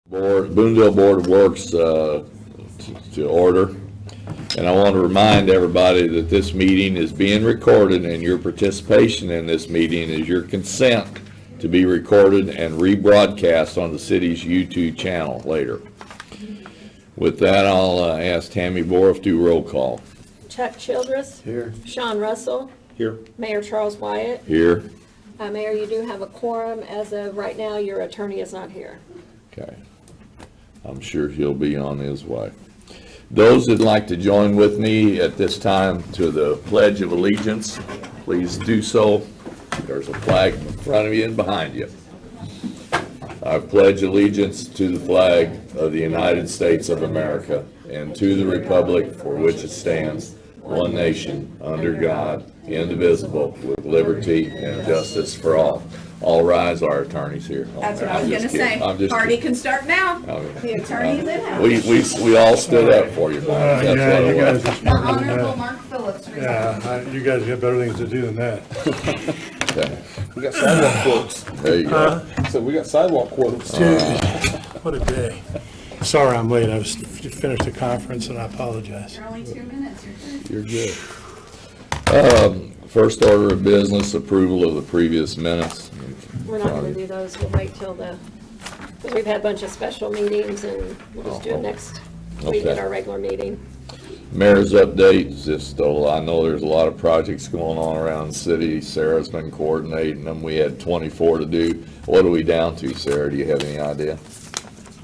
Boonville Board of Works to order. And I want to remind everybody that this meeting is being recorded, and your participation in this meeting is your consent to be recorded and rebroadcast on the city's YouTube channel later. With that, I'll ask Tammy Boroff to do roll call. Chuck Childress. Here. Sean Russell. Here. Mayor Charles Wyatt. Here. Mayor, you do have a quorum. As of right now, your attorney is not here. Okay. I'm sure he'll be on his way. Those that'd like to join with me at this time to the Pledge of Allegiance, please do so. There's a flag in front of you and behind you. I pledge allegiance to the flag of the United States of America and to the republic for which it stands, one nation, under God, indivisible, with liberty and justice for all. All rise, our attorney's here. That's what I was gonna say. Party can start now. The attorney's in house. We all stood up for you, Mark. That's Yeah, what you it guys was. are The smarter than Honorable that. Mark Phillips. Yeah, you guys got better things to do than that. Okay. We got sidewalk quotes. There you go. So we got sidewalk quotes. What a day. Sorry I'm late. I was finished the conference and I apologize. You're only 2 minutes, you're good. You're good. First order of business, approval of the previous minutes. We're not going to do those. We'll wait till because we've had a bunch of special meetings, and we'll just do it next week Okay. at our regular meeting. Mayor's update, just though I know there's a lot of projects going on around the city. Sarah's been coordinating them. We had 24 to do. What are we down to, Sarah? Do you have any idea?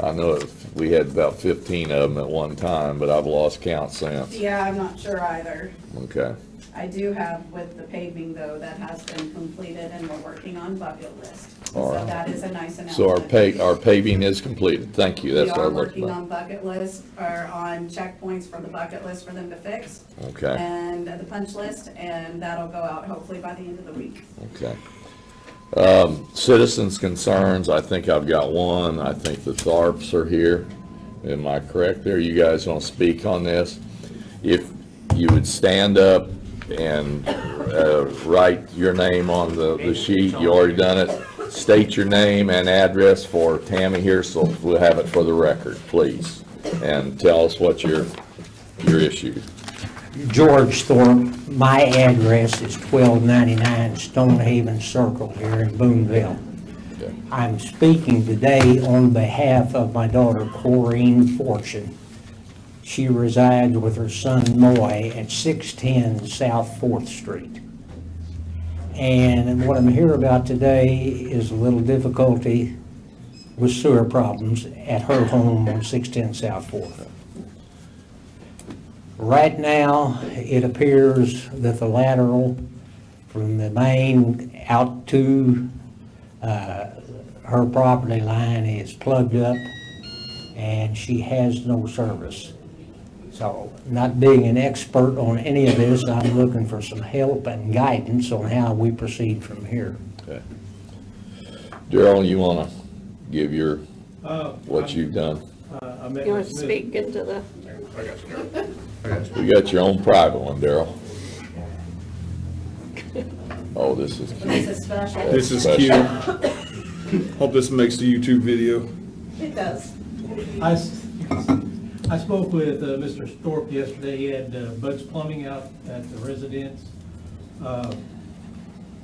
I know we had about 15 of them at one time, but I've lost count since. Yeah, I'm not sure either. Okay. I do have with the paving though, that has been completed and we're working on bucket list. All So right. that is a nice announcement. So our paving is completed. Thank you. That's We what I are looked working at. on bucket list, or on checkpoints for the bucket list for them to fix. Okay. And the punch list, and that'll go out hopefully by the end of the week. Okay. Citizens' concerns, I think I've got one. I think the Tharps are here. Am I correct there? You guys want to speak on this? If you would stand up and write your name on the sheet, you already done it. State your name and address for Tammy here, so we'll have it for the record, please. And tell us what your issue. George Thorpe, my address is 1299 Stonehaven Circle here in Boonville. Okay. I'm speaking today on behalf of my daughter Corrine Fortune. She resides with her son Moy at 610 South 4th Street. And what I'm here about today is a little difficulty with sewer problems at her home on 610 South 4th. Right now, it appears that the lateral from the main out to her property line is plugged up and she has no service. So, not being an expert on any of this, I'm looking for some help and guidance on how we proceed from here. Okay. Darrell, you want to give your, what you've done? You want to speak into the, We got your own private one, Darrell. Oh, this is This cute. is special. This is cute. Hope this makes the YouTube video. It does. I spoke with Mr. Thorpe yesterday. He had Bud's Plumbing out at the residence.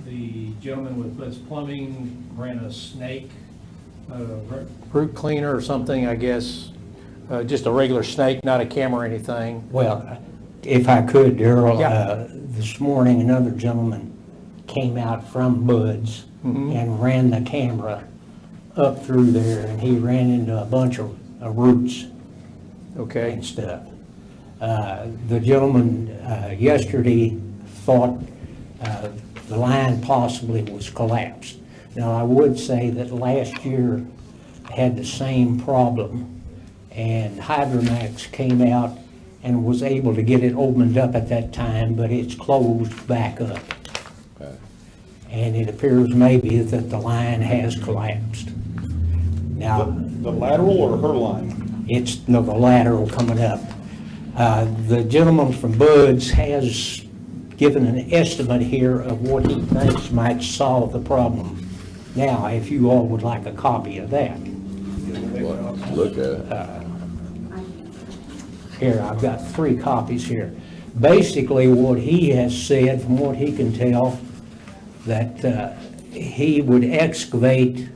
The gentleman with Bud's Plumbing ran a snake, root cleaner or something, I guess. Just a regular snake, not a camera or anything. Well, if I could, Darrell, Yeah. this morning, another gentleman came out from Bud's and ran the camera up through there, and he ran into a bunch of roots Okay. and stuff. The gentleman yesterday thought the line possibly was collapsed. Now, I would say that last year had the same problem, and Hydromax came out and was able to get it opened up at that time, but it's closed back up. Okay. And it appears maybe that the line has collapsed. Now, The lateral or her line? it's the lateral coming up. The gentleman from Bud's has given an estimate here of what he thinks might solve the problem. Now, if you all would like a copy of that. Well, look at it. Here, I've got 3 copies here. Basically, what he has said, from what he can tell, that he would excavate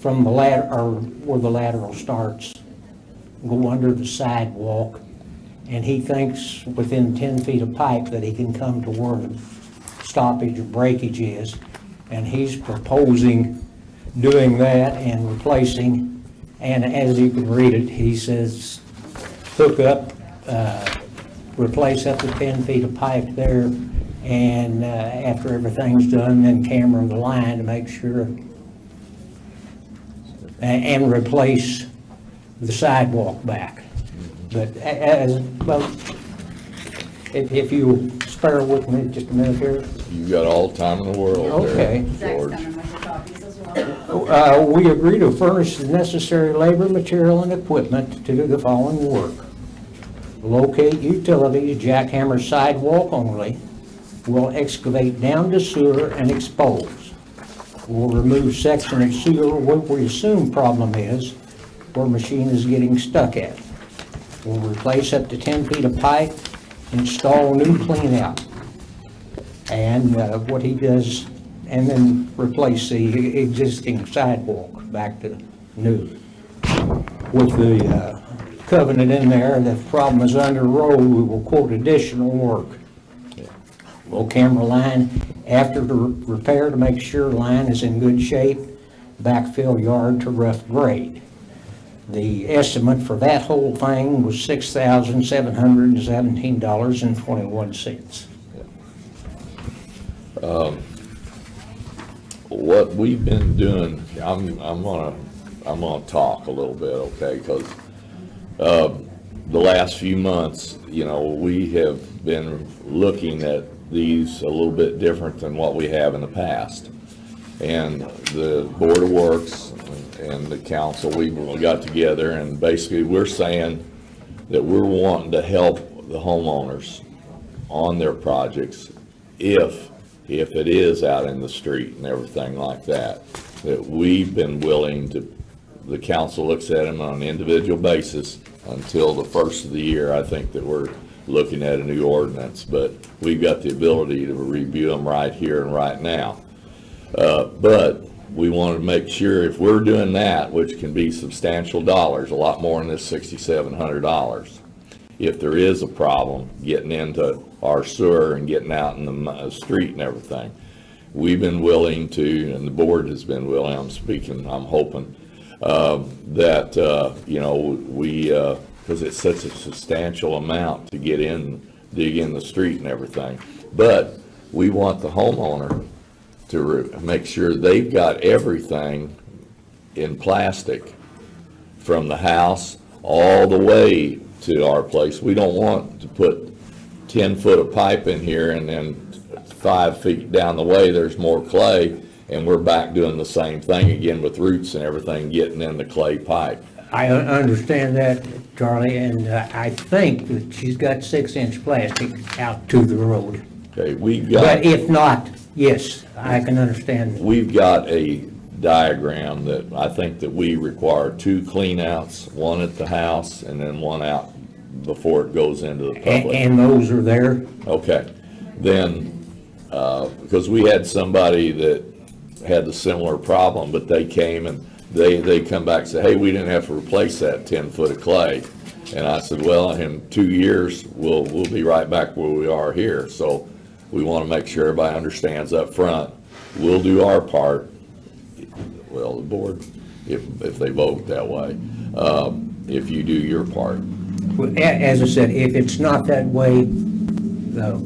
from the or where the lateral starts, go under the sidewalk, and he thinks within 10 feet of pipe that he can come to where the stoppage or breakage is. And he's proposing doing that and replacing, and as you can read it, he says, hook up, replace up to 10 feet of pipe there, and after everything's done, then camera the line to make sure, and replace the sidewalk back. But as, well, if you spare with me just a minute here. You got all the time in the world there, Okay. Zach's George. coming with the copies as well. We agree to furnish the necessary labor, material, and equipment to do the following work. Locate utilities, jackhammer sidewalk only. We'll excavate down to sewer and expose. We'll remove section of sewer where we assume problem is, where machine is getting stuck at. We'll replace up to 10 feet of pipe, install new clean out. And what he does, and then replace the existing sidewalk back to new. With the covenant in there, that if the problem is under road, we will quote additional work. We'll camera line after the repair to make sure line is in good shape, backfill yard to rough grade. The estimate for that whole thing was $6,717.21. What we've been doing, I'm gonna talk a little bit, okay, because the last few months, you know, we have been looking at these a little bit different than what we have in the past. And the Board of Works and the council, we got together, and basically we're saying that we're wanting to help the homeowners on their projects if it is out in the street and everything like that, that we've been willing to, the council looks at them on an individual basis until the first of the year. I think that we're looking at a new ordinance, but we've got the ability to review them right here and right now. But we want to make sure if we're doing that, which can be substantial dollars, a lot more than this $6,700, if there is a problem getting into our sewer and getting out in the street and everything, we've been willing to, and the board has been willing, I'm hoping, that, you know, we, because it's such a substantial amount to get in, dig in the street and everything. But we want the homeowner to make sure they've got everything in plastic from the house all the way to our place. We don't want to put 10 foot of pipe in here and then 5 feet down the way there's more clay, and we're back doing the same thing again with roots and everything getting in the clay pipe. I understand that, Charlie, and I think that she's got 6-inch plastic out to the road. Okay, But if not, yes, I can understand. we've got a diagram that I think that we require 2 cleanouts, one at the house and then one out before it goes into the public. And those are there? Okay, then, because we had somebody that had a similar problem, but they came and they come back and say, hey, we didn't have to replace that 10 foot of clay. And I said, well, in 2 years, we'll be right back where we are here. So we want to make sure everybody understands up front. We'll do our part. Well, the board, if they vote that way, if you do your part. As I said, if it's not that way, though,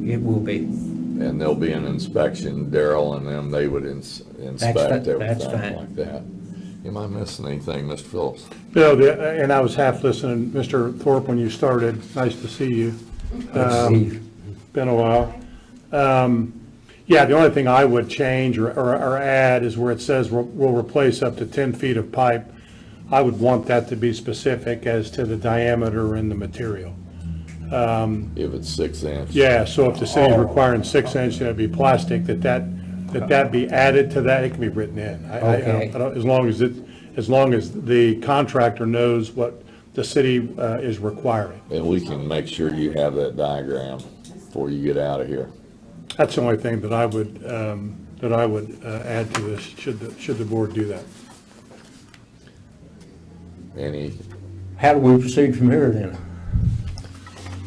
it will be. And there'll be an inspection, Daryl and them, they would inspect That's everything fine. like that. Am I missing anything, Mr. Phillips? No, and I was half listening, Mr. Thorpe, when you started. Nice to see you. Steve. Been a while. Yeah, the only thing I would change or add is where it says we'll replace up to 10 feet of pipe. I would want that to be specific as to the diameter and the material. If it's 6 inch? Yeah, so if the city's requiring 6 inch, that'd be plastic, that that be added to that, it can be written in. Okay. As long as the contractor knows what the city is requiring. And we can make sure you have that diagram before you get out of here. That's the only thing that I would add to this, should the board do that. Any, How do we proceed from here then?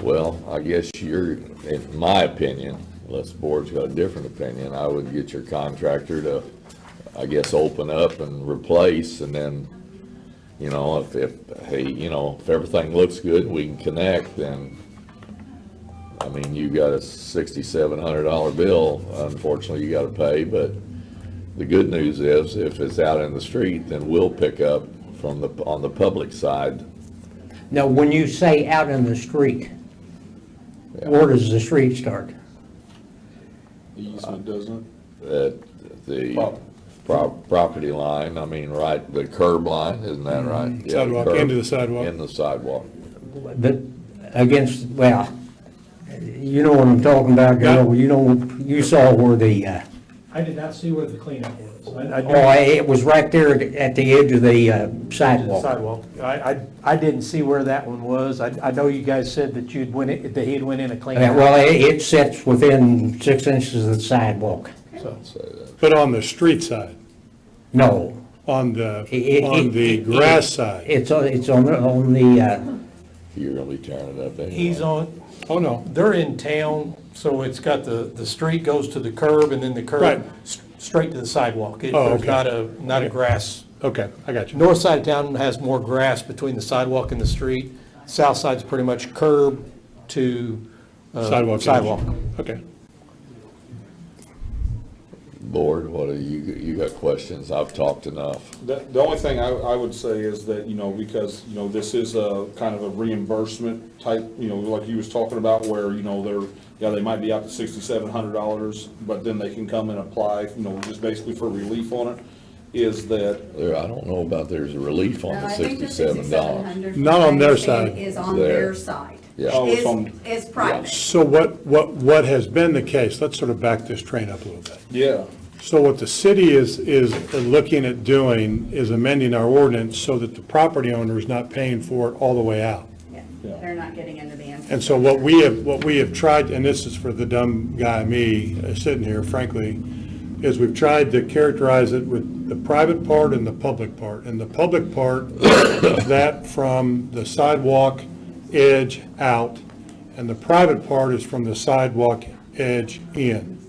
well, I guess in my opinion, unless the board's got a different opinion, I would get your contractor to, I guess, open up and replace, and then, you know, if everything looks good, we can connect, then, I mean, you got a $6,700 bill, unfortunately, you gotta pay, but the good news is, if it's out in the street, then we'll pick up on the public side. Now, when you say out in the street, where does the street start? The easement doesn't. At the property line, I mean, right, the curb line, isn't that right? Yeah, Sidewalk, curb. into the sidewalk. In the sidewalk. But against, well, you know what I'm talking about, Joe. You saw where the, I did not see where the cleanup was. I oh, it was right there at the edge of the sidewalk. Sidewalk. I didn't see where that one was. I know you guys said that he'd went in a cleanup. Well, it sits within 6 inches of the sidewalk. So, Say that. But on the street side, No. on the grass side. It's on the, You're gonna be tearing it up anyway. he's on, Oh, no. they're in town, so it's got the street goes to the curb and then the Right. curb straight to the sidewalk. Oh, There's okay. not a grass. Okay, I got you. North side of town has more grass between the sidewalk and the street. South side's pretty much curb to Sidewalk. sidewalk. Okay. Board, what are you got questions? I've talked enough. The only thing I would say is that, because, this is a kind of a reimbursement type, like you was talking about, where, they might be out to $6,700, but then they can come and apply, just basically for relief on it, is that, I don't know about there's a relief on No, the I think the $67. $6,700 Not on their you're saying side. is on There. their side. Yeah. Oh, it's on- Is private. So what has been the case, let's sort of back this train up a little bit. yeah, So what the city is looking at doing is amending our ordinance so that the property owner is not paying for it all the way out. Yeah, Yeah. they're not getting into the answer. And so what we have tried, and this is for the dumb guy, me, sitting here, frankly, is we've tried to characterize it with the private part and the public part. And the public part is that from the sidewalk edge out, and the private part is from the sidewalk edge in.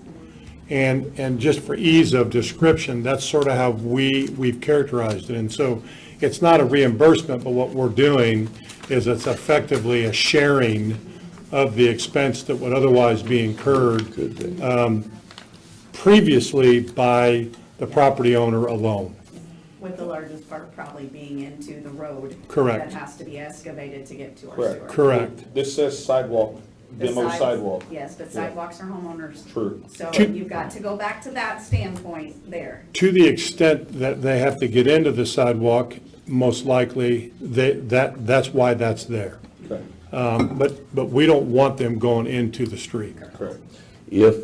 And just for ease of description, that's sort of how we've characterized it. And so it's not a reimbursement, but what we're doing is it's effectively a sharing of the expense that would otherwise be incurred Could be. previously by the property owner alone. With the largest part probably being into the road. Correct. That has to be excavated to get to our Correct. sewer. Correct. this says sidewalk, The demo sidewalk. Yes, but sidewalks are homeowners. True. So To- you've got to go back to that standpoint there. To the extent that they have to get into the sidewalk, most likely, that's why that's there. Okay, But we don't want them going into the street. correct. If,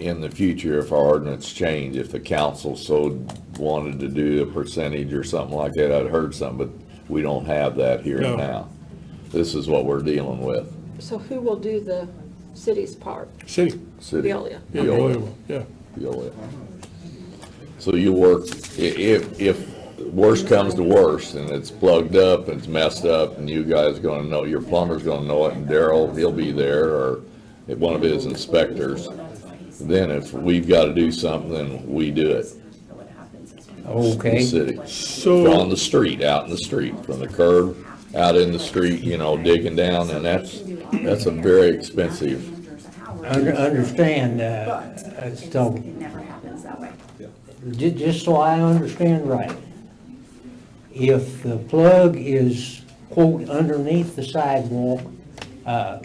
in the future, if our ordinance change, if the council so wanted to do a percentage or something like that, I'd heard something, but we don't have that here No. and now. This is what we're dealing with. So who will do the city's part? City. City. Veolia. Yeah, Veolia. yeah. Veolia. So you work, if worst comes to worst and it's plugged up and it's messed up and you guys gonna know, your plumber's gonna know it and Daryl, he'll be there, or one of his inspectors, then if we've gotta do something, then we do it. The okay. city. So- On the street, out in the street, from the curb, out in the street, digging down, and that's a very expensive. Understand, so, It never happens that way. just so I understand right, if the plug is, quote, underneath the sidewalk, the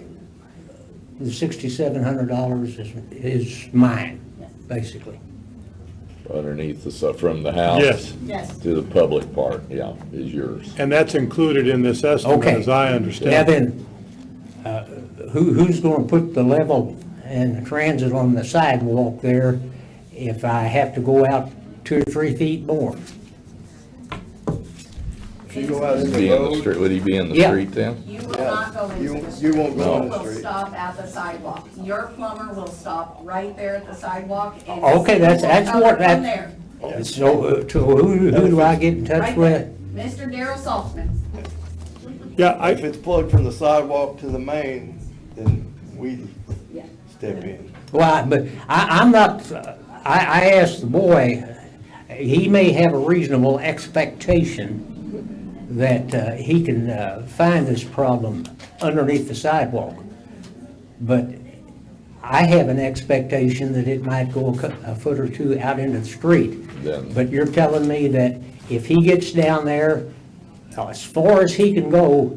$6,700 is mine, basically. Underneath from the house. Yes. Yes. To the public part, yeah, is yours. And that's included in this estimate, Okay. as I Now understand. then, who's gonna put the level and the transit on the sidewalk there? if I have to go out 2 or 3 feet more. If you go out in Be the in the road, street, would he be in the Yeah. street then? You will not go into you, the you street. won't go in You the will street. stop at the sidewalk. Your plumber will stop right there at the sidewalk and. Okay, that's will what, cover from that's, there. so who do I get in touch Right with? there. Mr. Darrell Saltzman. Yeah, If it's plugged from the sidewalk to the main, then we Yeah. step in. Well, but I'm not, I asked the boy, he may have a reasonable expectation that he can find this problem underneath the sidewalk. But I have an expectation that it might go a foot or two out into the street. Then- But you're telling me that if he gets down there, as far as he can go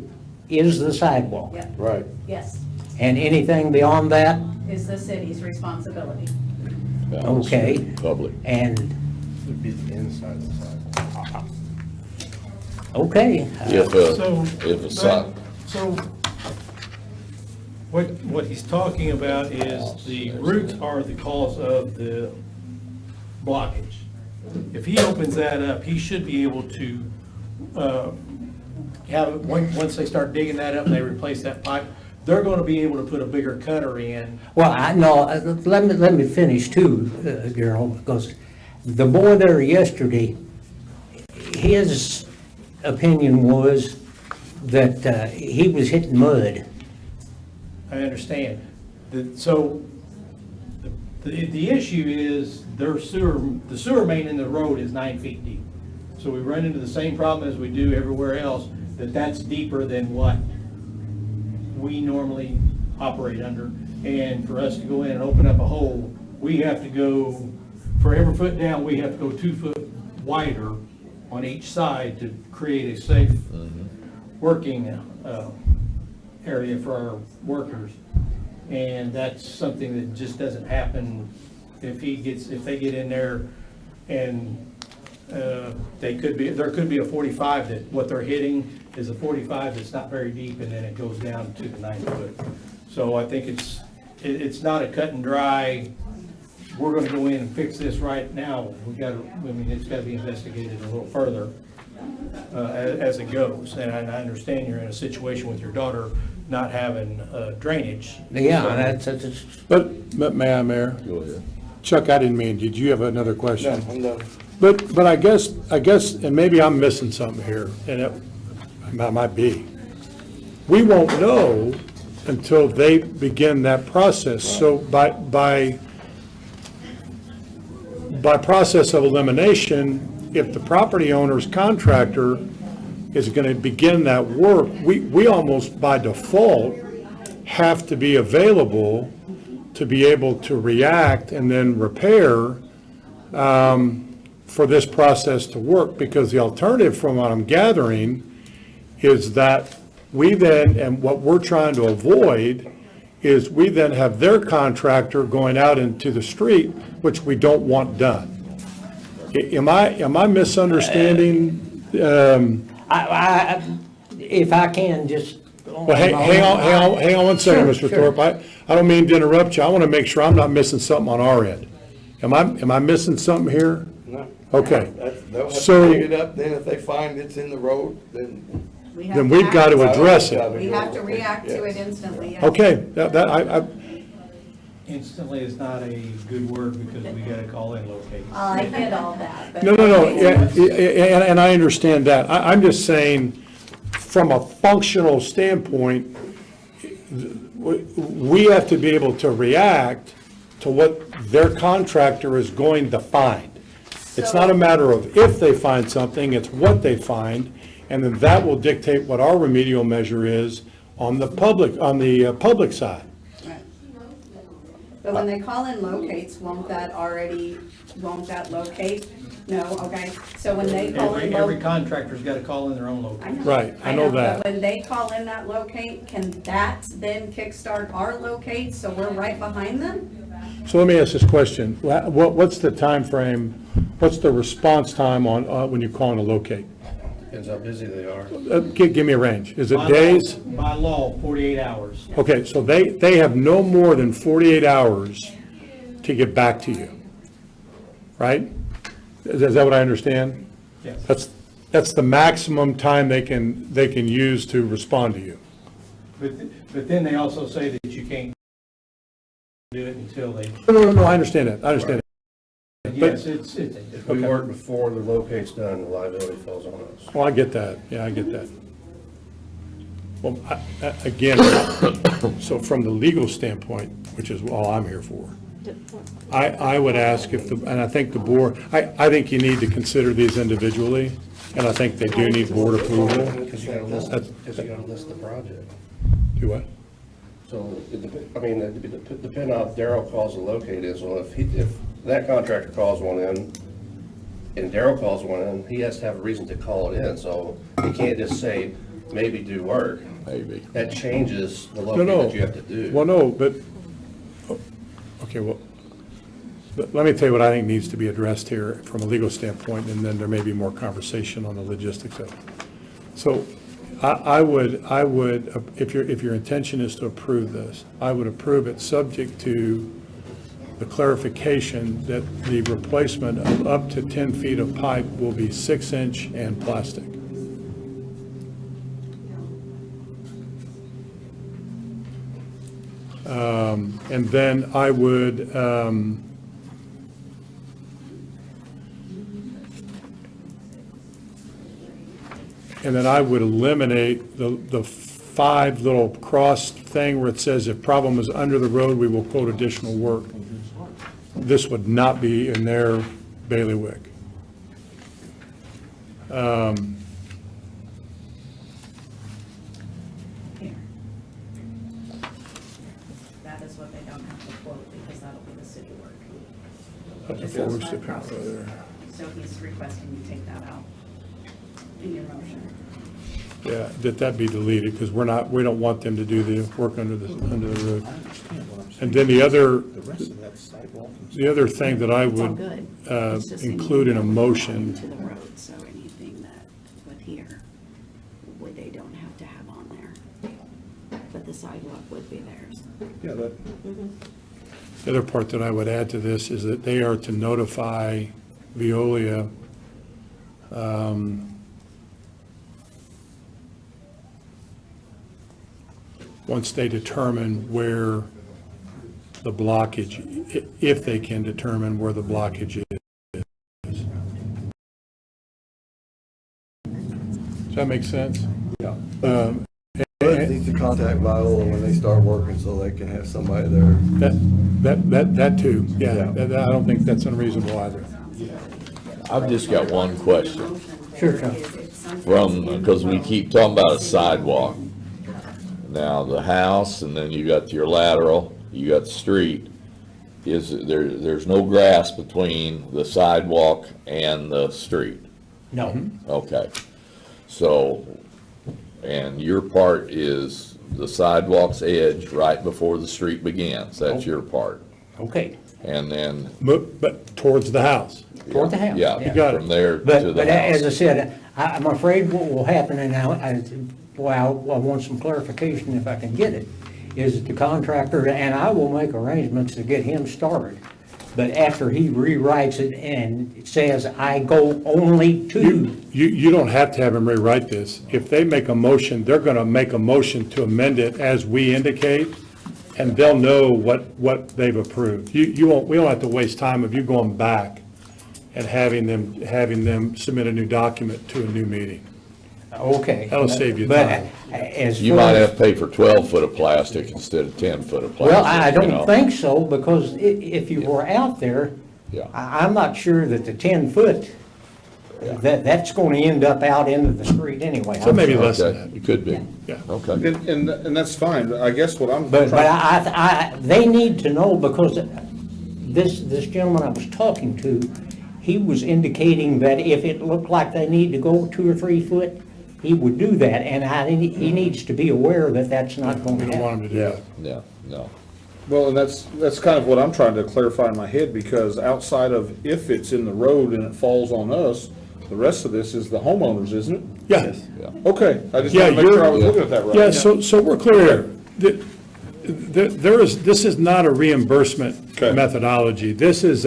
is the sidewalk. Yeah. Right. Yes, And anything beyond that, is the city's responsibility. Yeah, on the Okay. street, Public. and, It'd be the inside of the sidewalk. okay. If So, a side, so what he's talking about is the roots are the cause of the blockage. If he opens that up, he should be able to once they start digging that up and they replace that pipe, they're gonna be able to put a bigger cutter in. Well, I know, let me finish too, Gerald, because the boy there yesterday, his opinion was that he was hitting mud. I understand. So the issue is the sewer main in the road is 9 feet deep. So we run into the same problem as we do everywhere else, that's deeper than what we normally operate under. And for us to go in and open up a hole, we have to go, for every foot down, we have to go 2 foot wider on each side to create a safe working area for our workers. And that's something that just doesn't happen if they get in there and there could be a 45 that what they're hitting is a 45 that's not very deep, and then it goes down to the 9 foot. So I think it's not a cut and dry, we're gonna go in and fix this right now. It's gotta be investigated a little further as it goes. And I understand you're in a situation with your daughter not having drainage. Yeah, that's, but may I, Mayor? go ahead. Chuck, I didn't mean, did you have another No, question? I'm done. But I guess, and maybe I'm missing something here, and it might be. We won't know until they begin that process. So by process of elimination, if the property owner's contractor is going to begin that work, we almost by default have to be available to be able to react and then repair for this process to work, because the alternative from what I'm gathering is that we then, and what we're trying to avoid, is we then have their contractor going out into the street, which we don't want done. Am I misunderstanding? if I can just. Well, hang on one second, Sure, Mr. sure. Thorpe. I don't mean to interrupt you. I want to make sure I'm not missing something on our end. Am I missing something here? No. Okay. They'll have So- to dig it up, then if they find it's in the road, then. We have Then to we've got to act- address it. We have to react to it instantly, yes. Okay, I, Instantly is not a good word because we gotta call in locate. I get all that, but. no, yeah, and I understand that. I'm just saying, from a functional standpoint, we have to be able to react to what their contractor is going to find. It's not a matter of if they find something, it's what they find, and then that will dictate what our remedial measure is on the public side. Right. But when they call in locates, won't that locate? No, okay, so when they call in. Every contractor's gotta call in their own location. Right, I know that. But when they call in that locate, can that then kickstart our locate, so we're right behind them? So let me ask this question. What's the time frame? What's the response time on, when you call in a locate? Depends how busy they are. Give me a range. Is it By law- days? By law, 48 hours. Okay, so they have no more than 48 hours to get back to you. right? Is that what I understand? Yes. That's the maximum time they can use to respond to you. But then they also say that you can't do it until they, No, I understand that, I understand that. yes, it's. If we work before the locate's done, the liability falls on us. Well, I get that, yeah, I get that. Well, again, so from the legal standpoint, which is all I'm here for, I would ask if, and I think the board, I think you need to consider these individually, and I think they do need board approval. Because you gotta list, because you gotta list the project. Do what? So, it depend on if Darrell calls the locate is, well, if that contractor calls one in, and Darrell calls one in, he has to have a reason to call it in, so he can't just say, maybe do work. Maybe. That changes the No, locate no. that you have to do. Well, no, but, okay, well, but let me tell you what I think needs to be addressed here from a legal standpoint, and then there may be more conversation on the logistics of it. So I would, if your intention is to approve this, I would approve it subject to the clarification that the replacement of up to 10 feet of pipe will be 6-inch and plastic. And then I would, eliminate the 5 little cross thing where it says if problem is under the road, we will quote additional work. This would not be in their bailiwick. Here. That is what they don't have to quote, because that'll be the city work. So he's requesting you take that out in your motion. Yeah, that be deleted, because we don't want them to do the work under the road. And then the other thing that I It's all would good. It's just include in a anything motion, To the road, so anything that with here, they don't have to have on there. But the sidewalk would be theirs. Yeah, that, the other part that I would add to this is that they are to notify Veolia once they determine where the blockage, if they can determine where the blockage is. Does that make sense? Yeah. But needs to contact Viola when they start working so they can have somebody there. That too, yeah, Yeah. I don't think that's unreasonable either. I've just got one question Sure, Tom. because we keep talking about a sidewalk. Now, the house, and then you got your lateral, you got the street. There's no grass between the sidewalk and the street? No. Okay. So, and your part is the sidewalk's edge right before the street begins. That's your part. Okay. And then, But towards the house. Toward the house. yeah, You got it. from there to But the as I house. said, I'm afraid what will happen, and I want some clarification if I can get it, is that the contractor, and I will make arrangements to get him started, but after he rewrites it and it says, I go only to, You don't have to have them rewrite this. If they make a motion, they're going to make a motion to amend it as we indicate, and they'll know what they've approved. We don't have to waste time of you going back and having them submit a new document to a new meeting. okay. That'll save you But time. as You far might as- have to pay for 12 foot of plastic instead of 10 foot of plastic. Well, I you know. don't think so, because if you were out there, Yeah. I'm not sure that the 10-foot, that's going to end up out into the street anyway. So maybe less than Okay, that. it could be. Yeah. Okay. and that's fine, I guess what I'm But trying, they need to know, because this gentleman I was talking to, he was indicating that if it looked like they need to go 2 or 3 foot, he would do that, and he needs to be aware that that's not going We to don't want happen. them to do that. Yeah, no. well, and that's kind of what I'm trying to clarify in my head, because outside of if it's in the road and it falls on us, the rest of this is the homeowners, isn't it? Yeah. Okay, I just Yeah, want to make sure I was you're- looking at that right. Yeah, so we're clear here. This is not a reimbursement Okay. methodology. This is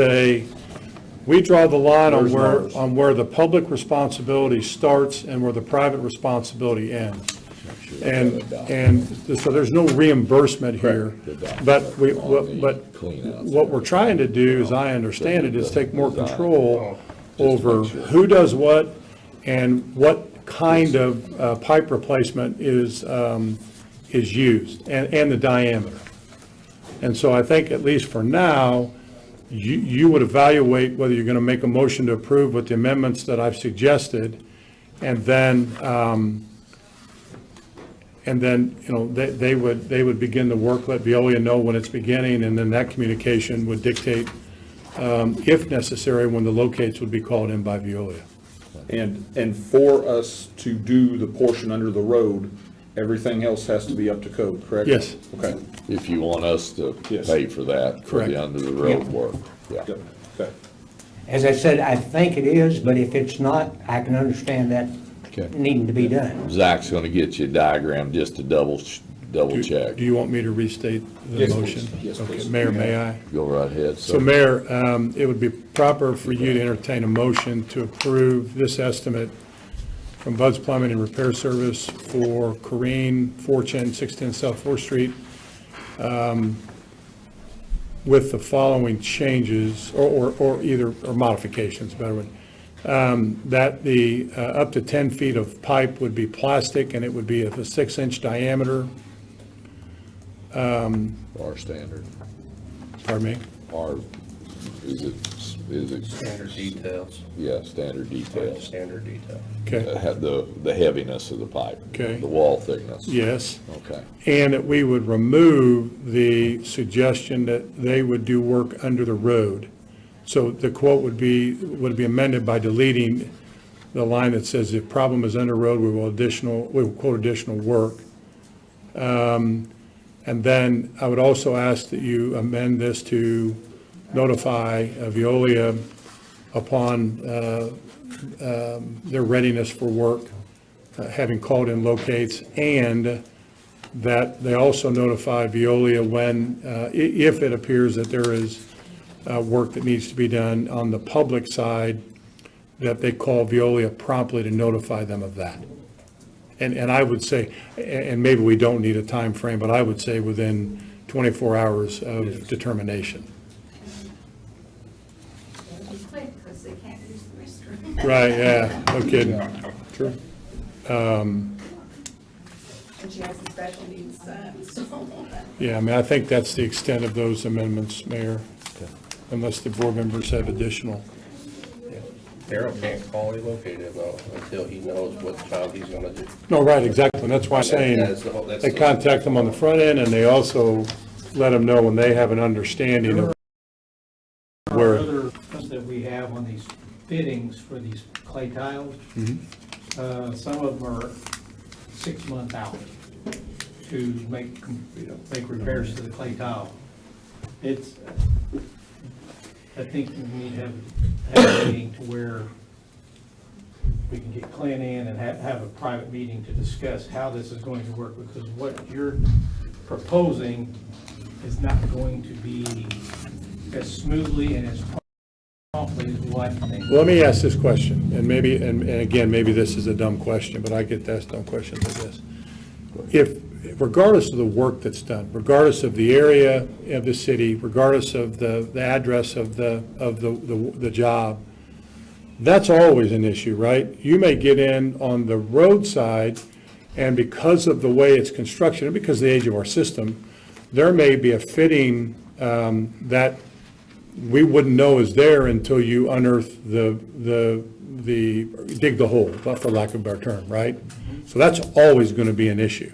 We draw the line Where's ours? on where the public responsibility starts and where the private responsibility ends. And so there's no reimbursement here, but what we're trying to do, as I understand it, is take more control over who does what and what kind of pipe replacement is used and the diameter. And so I think, at least for now, you would evaluate whether you're going to make a motion to approve with the amendments that I've suggested, and then, they would begin the work, let Veolia know when it's beginning, and then that communication would dictate, if necessary, when the locates would be called in by Veolia. And for us to do the portion under the road, everything else has to be up to code, correct? Yes. Okay. If you want us to Yes. pay for that, for Correct. the under the road work, yeah. Good. Okay. As I said, I think it is, but if it's not, I can understand that Okay. needing to be done. Zach's gonna get you a diagram just to double check. Do you want me to restate the Yes, motion? please. Yes, Okay, please. Mayor, may I? Go right ahead, So sir. Mayor, it would be proper for you to entertain a motion to approve this estimate from Bud's Plumbing and Repair Service for Corrine, 410, 610 South 4th Street, with the following changes, or modifications, better one. That the up to 10 feet of pipe would be plastic, and it would be of a 6-inch diameter. Our standard, Pardon me? is it, Standard details, yeah, standard details. standard detail. Okay, Had the heaviness of the pipe. Okay. The wall thickness. yes. Okay. And that we would remove the suggestion that they would do work under the road. So the quote would be amended by deleting the line that says, if problem is under road, we will quote additional work. And then I would also ask that you amend this to notify Veolia upon their readiness for work, having called in locates, and that they also notify Veolia when, if it appears that there is work that needs to be done on the public side, that they call Veolia promptly to notify them of that. And I would say, and maybe we don't need a time frame, but I would say within 24 hours of determination. Quick, because they can't use the restroom. Right, yeah, no kidding. True. And she has a special needs son, so. Yeah, I mean, I think that's the extent of those amendments, Mayor, unless the board members have additional. Daryl can't call a located though until he knows what job he's gonna do. No, right, exactly, and that's why I'm saying, That's they contact them on the front end, and they also let them know when they have an understanding of where. Other ones that we have on these fittings for these clay tiles, some of them are 6 months out to make repairs to the clay tile. It's, I think we need to have a meeting to where we can get Clint in and have a private meeting to discuss how this is going to work, because what you're proposing is not going to be as smoothly and as promptly as we like to think. Well, let me ask this question, and maybe, and again, maybe this is a dumb question, but I get asked dumb questions like this. If, regardless of the work that's done, regardless of the area of the city, regardless of the address of the job, that's always an issue, right? You may get in on the roadside, and because of the way it's constructed, and because of the age of our system, there may be a fitting that we wouldn't know is there until you unearth dig the hole, for lack of a better term, right? So that's always going to be an issue,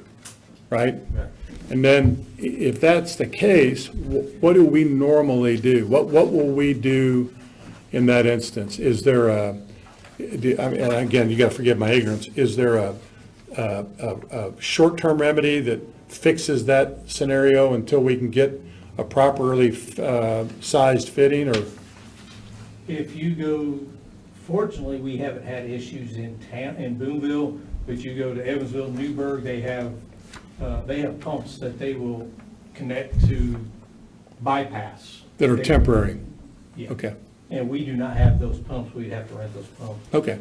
right? And then, if that's the case, what do we normally do? What will we do in that instance? Is there and again, you got to forgive my ignorance, is there a short-term remedy that fixes that scenario until we can get a properly sized fitting, or? If you go, fortunately, we haven't had issues in town, in Boonville, but you go to Evansville, Newburgh, they have pumps that they will connect to bypass. That are temporary? Yeah. Okay. and we do not have those pumps, we'd have to rent those pumps. Okay,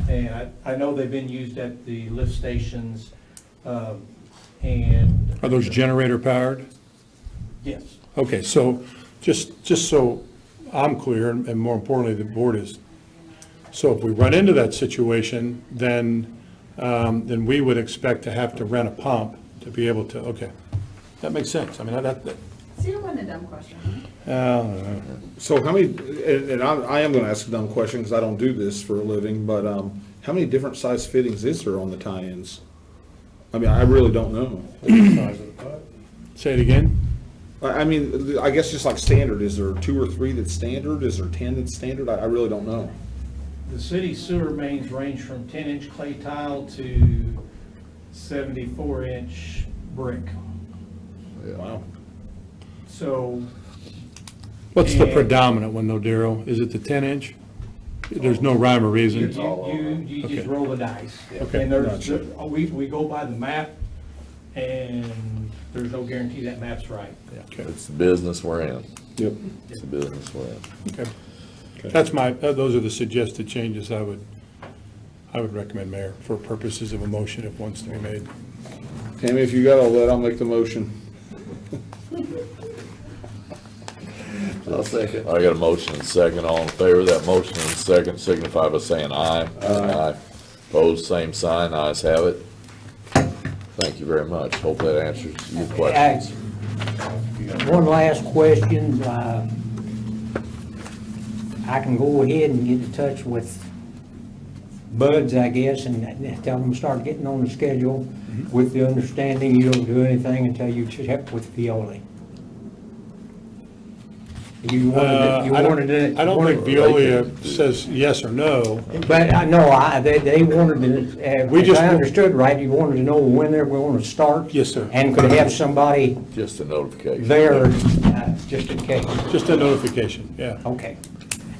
And I know they've been used at the lift stations, and, are those generator powered? yes. Okay, so, just so I'm clear, and more importantly, the board is, so if we run into that situation, then we would expect to have to rent a pump to be able to, okay. That makes sense, I mean, that, So you don't want a dumb question, huh? So how many, and I am gonna ask a dumb question, because I don't do this for a living, but, how many different size fittings is there on the tie-ins? I mean, I really don't know. say it again? I mean, I guess just like standard, is there 2 or 3 that's standard? Is there 10 that's standard? I really don't know. The city sewer mains range from 10-inch clay tile to 74-inch brick. Wow. So, What's the And- predominant one though, Daryl? Is it the 10-inch? There's no rhyme or reason? you just Okay. roll the dice. Okay. And there's, Gotcha. we go by the map, and there's no guarantee that map's right. Okay. It's the business we're in. Yep. It's the business we're in. Okay. That's those are the suggested changes I would recommend, Mayor, for purposes of a motion if one's to be made. Tammy, if you got all that, I'll make the motion. I'll second. I got a motion and second. All in favor of that motion and second signify by saying aye. Aye. Opposed, same sign. Ayes have it. Thank you very much. Hope that answers your questions. One last question. I can go ahead and get in touch with Buds, I guess, and tell them to start getting on the schedule with the understanding you don't do anything until you check with Violi. You wanted it. I don't think Veolia says yes or no. But I know, they wanted to, We if just I want- understood right, you wanted to know when they were going to start. Yes, sir. And could have somebody Just a notification. there, just in case. Just a notification, yeah. Okay.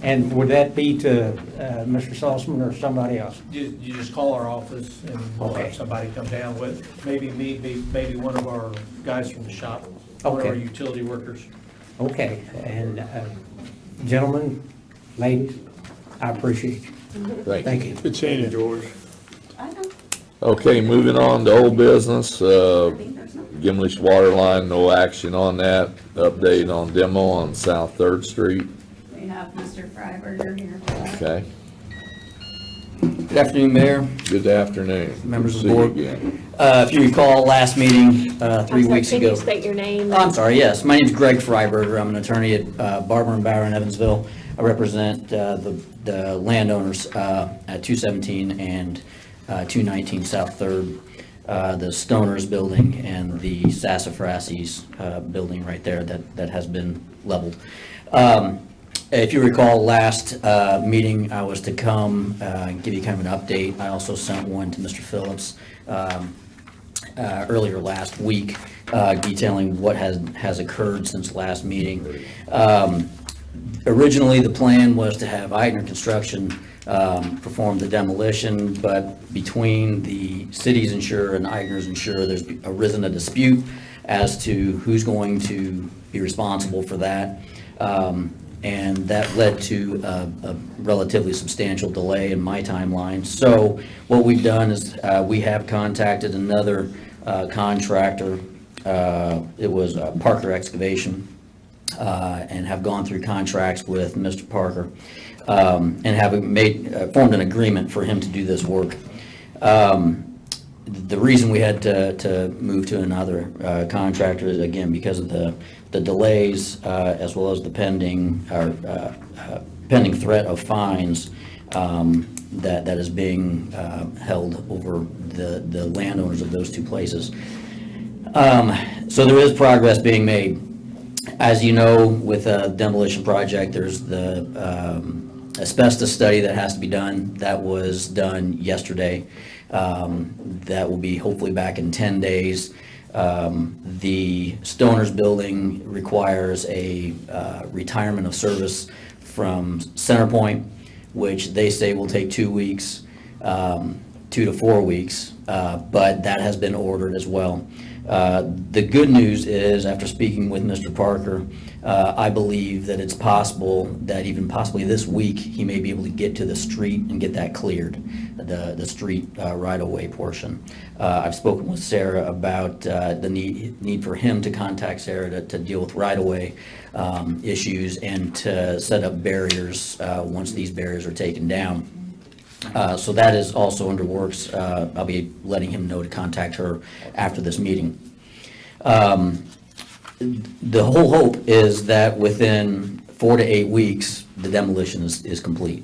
And would that be to Mr. Salzman or somebody else? You just call our office, and we'll Okay. have somebody come down with, maybe me, maybe one of our guys from the shop, one of our Okay. utility workers. Okay, and gentlemen, ladies, I appreciate you. Thank you. Good seeing you. George. I know, Okay, moving on to old business, I think there's no. Gimlish water line, no action on that. Update on demo on South Third Street. We have Mr. Freiberger here for that. Okay, Good afternoon, Mayor, good afternoon. members of Good the to board. see you again. If you recall, last meeting, 3 I'm sorry, weeks can ago. you state your name? Oh, I'm sorry, yes. My name's Greg Freiberger. I'm an attorney at Barber and Bauer in Evansville. I represent the landowners at 217 and 219 South Third, the Stoners building and the Sassafrases building right there that has been leveled. If you recall, last meeting, I was to come give you kind of an update. I also sent one to Mr. Phillips earlier last week detailing what has occurred since last meeting. Originally, the plan was to have Eitner Construction perform the demolition, but between the city's insurer and Eitner's insurer, there's arisen a dispute as to who's going to be responsible for that. And that led to a relatively substantial delay in my timeline. So what we've done is we have contacted another contractor. It was Parker Excavation, and have gone through contracts with Mr. Parker, and have formed an agreement for him to do this work. The reason we had to move to another contractor is, again, because of the delays, as well as the pending threat of fines that is being held over the landowners of those two places. So there is progress being made. As you know, with a demolition project, there's the asbestos study that has to be done. That was done yesterday. That will be hopefully back in 10 days. The Stoners building requires a retirement of service from Centerpoint, which they say will take 2 weeks. 2 to 4 weeks, but that has been ordered as well. The good news is, after speaking with Mr. Parker, I believe that it's possible that even possibly this week, he may be able to get to the street and get that cleared, the street right-of-way portion. I've spoken with Sarah about the need for him to contact Sarah to deal with right-of-way issues and to set up barriers once these barriers are taken down. So that is also under works. I'll be letting him know to contact her after this meeting. The whole hope is that within 4 to 8 weeks, the demolition is complete.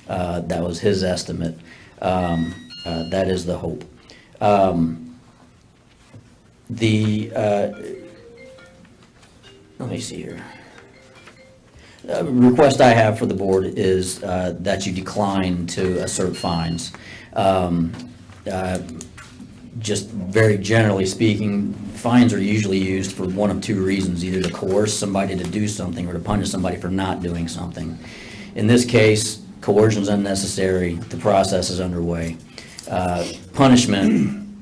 That was his estimate. That is the hope. Let me see here. Request I have for the board is that you decline to assert fines. Just very generally speaking, fines are usually used for one of two reasons, either to coerce somebody to do something or to punish somebody for not doing something. In this case, coercion is unnecessary, the process is underway. Punishment,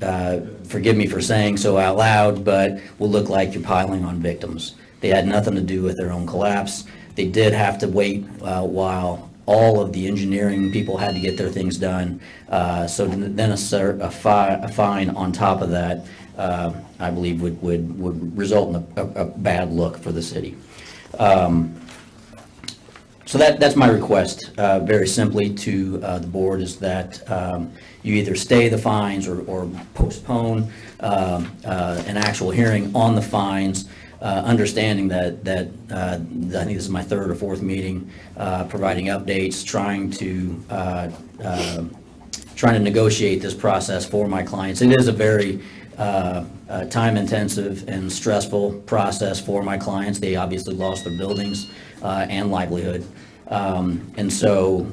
forgive me for saying so out loud, but will look like you're piling on victims. They had nothing to do with their own collapse. They did have to wait while all of the engineering people had to get their things done. So then a fine on top of that, I believe would result in a bad look for the city. So that's my request, very simply to the board, is that you either stay the fines or postpone an actual hearing on the fines, understanding that I think this is my third or fourth meeting, providing updates, trying to negotiate this process for my clients. It is a very time-intensive and stressful process for my clients. They obviously lost their buildings and livelihood. And so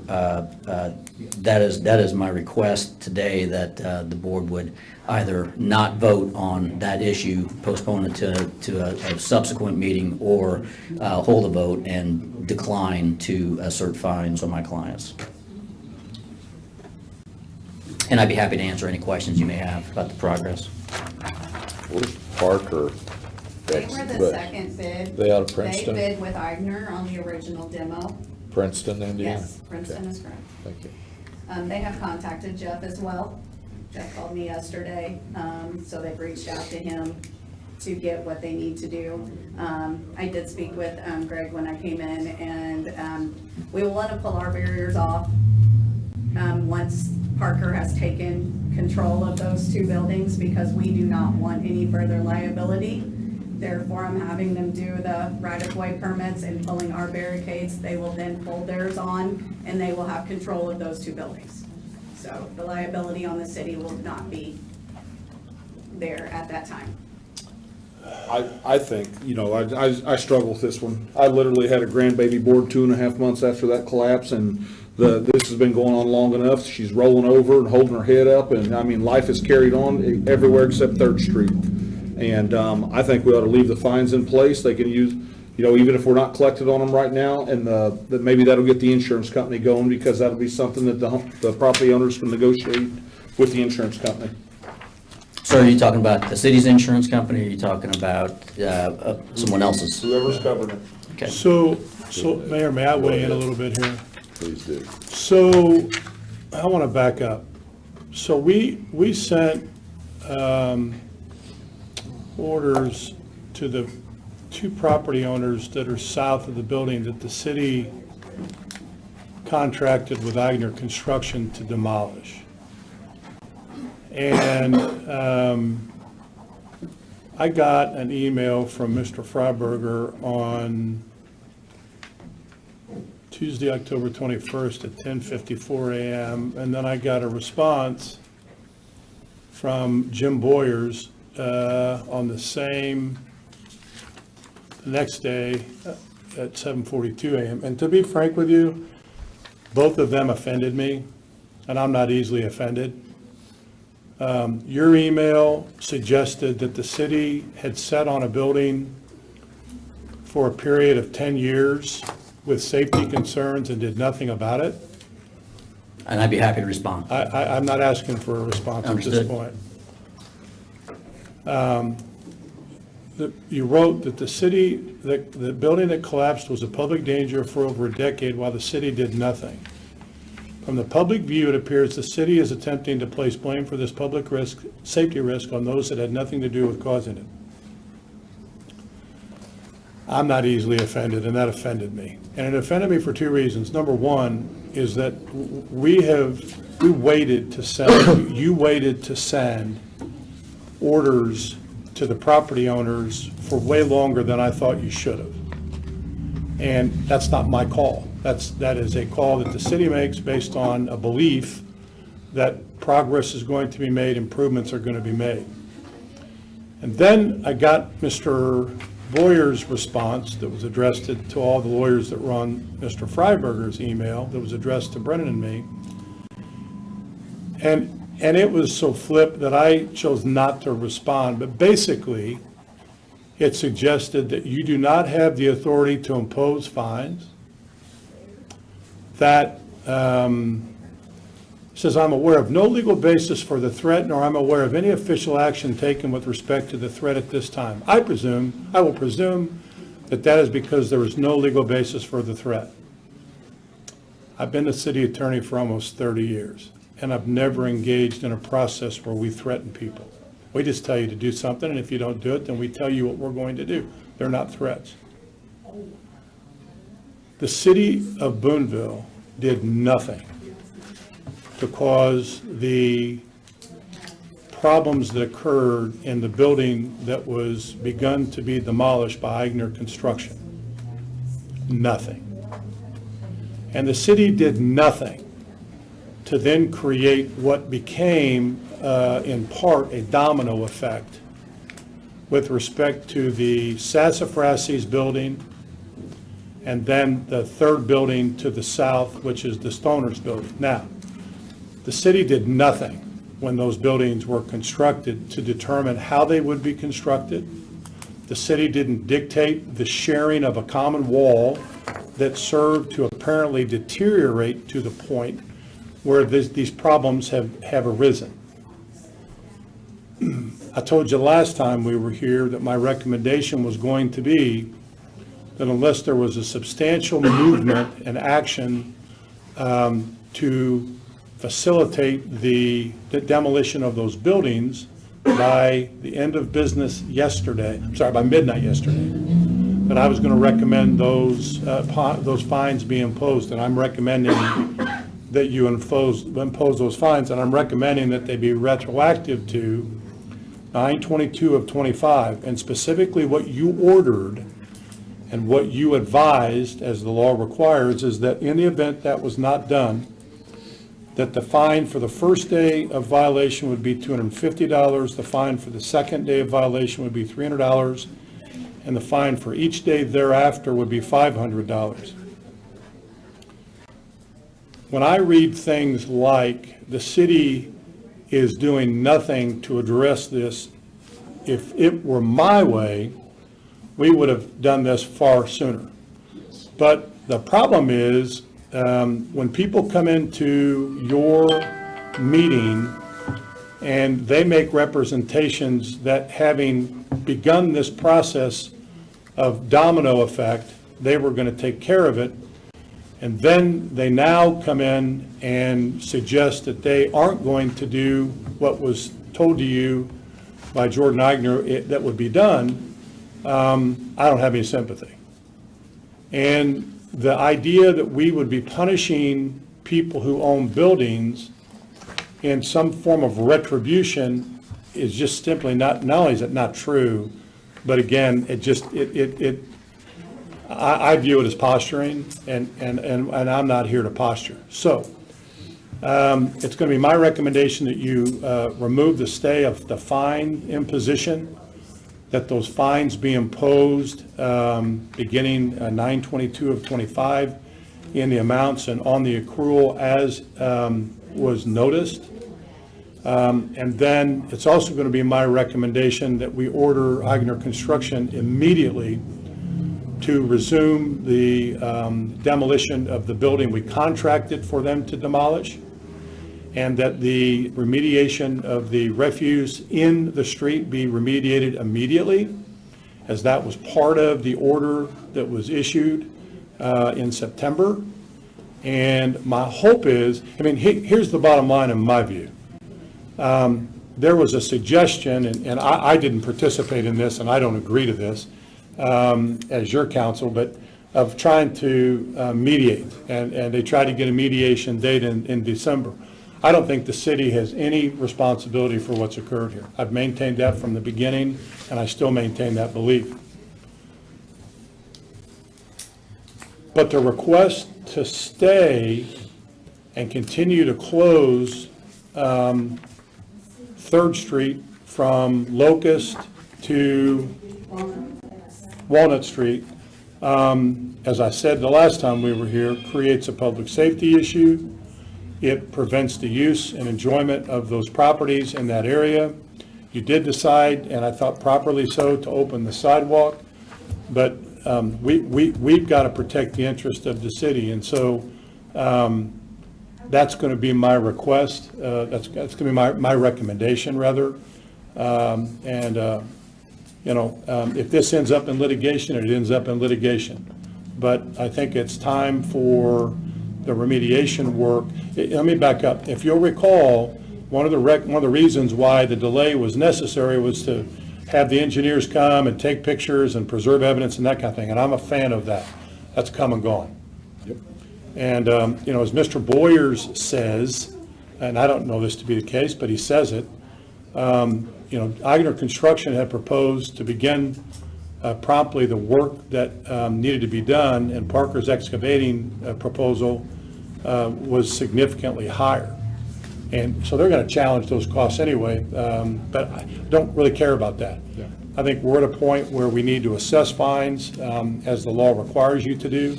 that is my request today, that the board would either not vote on that issue, postpone it to a subsequent meeting, or hold a vote and decline to assert fines on my clients. And I'd be happy to answer any questions you may have about the progress. Where's Parker? They were the second bid. They out of Princeton? They bid with Eigner on the original demo. Princeton, Indiana? Yes, Princeton Okay. is correct. Thank you. They have contacted Jeff as well. Jeff called me yesterday, so they've reached out to him to get what they need to do. I did speak with Greg when I came in, and we will want to pull our barriers off once Parker has taken control of those two buildings, because we do not want any further liability. Therefore, I'm having them do the right-of-way permits and pulling our barricades. They will then pull theirs on, and they will have control of those two buildings. So the liability on the city will not be there at that time. I think, I struggle with this one. I literally had a grandbaby born 2.5 months after that collapse, and this has been going on long enough. She's rolling over and holding her head up, and I mean, life is carried on everywhere except 3rd Street. And I think we ought to leave the fines in place. They can use, even if we're not collected on them right now, and that maybe that'll get the insurance company going, because that'll be something that the property owners can negotiate with the insurance company. So are you talking about the city's insurance company, or are you talking about someone else's? Whoever's covering it. Okay. So Mayor, may I weigh in a little bit here? Please do. So I want to back up. So we sent orders to the 2 property owners that are south of the building that the city contracted with Eigner Construction to demolish. And I got an email from Mr. Freiberger on Tuesday, October 21st at 10:54 a.m. And then I got a response from Jim Boyers on the next day at 7:42 a.m. And to be frank with you, both of them offended me, and I'm not easily offended. Your email suggested that the city had sat on a building for a period of 10 years with safety concerns and did nothing about it. And I'd be happy to respond. I'm not asking for a response at this Understood. point. You wrote that the building that collapsed was a public danger for over a decade while the city did nothing. From the public view, it appears the city is attempting to place blame for this public safety risk on those that had nothing to do with causing it. I'm not easily offended, and that offended me. And it offended me for two reasons. Number one is that you waited to send orders to the property owners for way longer than I thought you should have. And that's not my call. That is a call that the city makes based on a belief that progress is going to be made, improvements are going to be made. And then I got Mr. Boyer's response that was addressed to all the lawyers that were on Mr. Freiberger's email that was addressed to Brennan and me. And it was so flip that I chose not to respond. But basically, it suggested that you do not have the authority to impose fines. That says, I'm aware of no legal basis for the threat, nor I'm aware of any official action taken with respect to the threat at this time. I will presume that that is because there is no legal basis for the threat. I've been a city attorney for almost 30 years, and I've never engaged in a process where we threaten people. We just tell you to do something, and if you don't do it, then we tell you what we're going to do. They're not threats. The city of Boonville did nothing to cause the problems that occurred in the building that was begun to be demolished by Eigner Construction. Nothing. And the city did nothing to then create what became, in part, a domino effect with respect to the Sassafrases building, and then the third building to the south, which is the Stoners building. Now, the city did nothing when those buildings were constructed to determine how they would be constructed. The city didn't dictate the sharing of a common wall that served to apparently deteriorate to the point where these problems have arisen. I told you last time we were here that my recommendation was going to be that unless there was a substantial movement and action to facilitate the demolition of those buildings by the end of business yesterday, by midnight yesterday, that I was going to recommend those fines be imposed, and I'm recommending that you impose those fines, and I'm recommending that they be retroactive to 9/22 of '25, and specifically what you ordered and what you advised, as the law requires, is that in the event that was not done, that the fine for the first day of violation would be $250, the fine for the second day of violation would be $300, and the fine for each day thereafter would be $500. When I read things like the city is doing nothing to address this, if it were my way, we would have done this far sooner. But the problem is, when people come into your meeting and they make representations that having begun this process of domino effect, they were going to take care of it, and then they now come in and suggest that they aren't going to do what was told to you by Jordan Eigner that would be done, I don't have any sympathy. And the idea that we would be punishing people who own buildings in some form of retribution is just simply not only is it not true, but again, I view it as posturing, and I'm not here to posture. So it's going to be my recommendation that you remove the stay of the fine imposition, that those fines be imposed beginning 9/22 of '25 in the amounts and on the accrual as was noticed. And then it's also going to be my recommendation that we order Eigner Construction immediately to resume the demolition of the building we contracted for them to demolish, and that the remediation of the refuse in the street be remediated immediately, as that was part of the order that was issued in September. And my hope is, I mean, here's the bottom line in my view. There was a suggestion, and I didn't participate in this, and I don't agree to this as your counsel, but of trying to mediate, and they tried to get a mediation date in December. I don't think the city has any responsibility for what's occurred here. I've maintained that from the beginning, and I still maintain that belief. But the request to stay and continue to close 3rd Street from Locust to Walnut Street, as I said the last time we were here, creates a public safety issue. It prevents the use and enjoyment of those properties in that area. You did decide, and I thought properly so, to open the sidewalk, but we've got to protect the interest of the city, and so that's going to be my request. That's going to be my recommendation, rather. If this ends up in litigation, it ends up in litigation. But I think it's time for the remediation work. Let me back up. If you'll recall, one of the reasons why the delay was necessary was to have the engineers come and take pictures and preserve evidence and that kind of thing, and I'm a fan of that. That's come and gone. Yep. And, as Mr. Boyers says, and I don't know this to be the case, but he says it, Eigner Construction had proposed to begin promptly the work that needed to be done, and Parker's excavating proposal was significantly higher. And so they're going to challenge those costs anyway, but I don't really care about that. Yeah. I think we're at a point where we need to assess fines as the law requires you to do,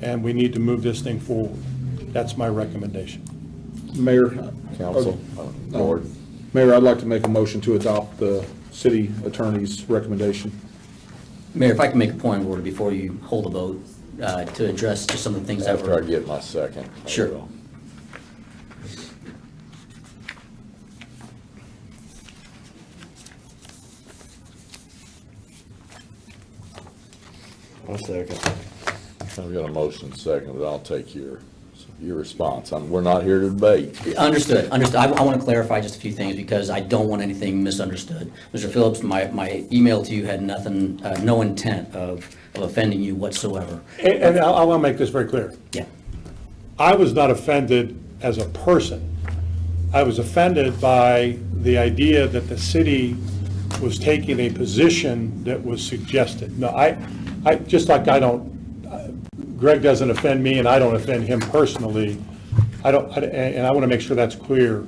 and we need to move this thing forward. That's my recommendation. Mayor. Council, Board. Mayor, I'd like to make a motion to adopt the city attorney's recommendation. Mayor, if I can make a point of order before you hold a vote to address just some of the things that After I were. get my second. I Sure. will. One second. I've got a motion second, but I'll take your response. We're not here to debate. Understood. I want to clarify just a few things because I don't want anything misunderstood. Mr. Phillips, my email to you had nothing, no intent of offending you whatsoever. And I want to make this very clear. Yeah. I was not offended as a person. I was offended by the idea that the city was taking a position that was suggested. No, I just like Greg doesn't offend me and I don't offend him personally. And I want to make sure that's clear.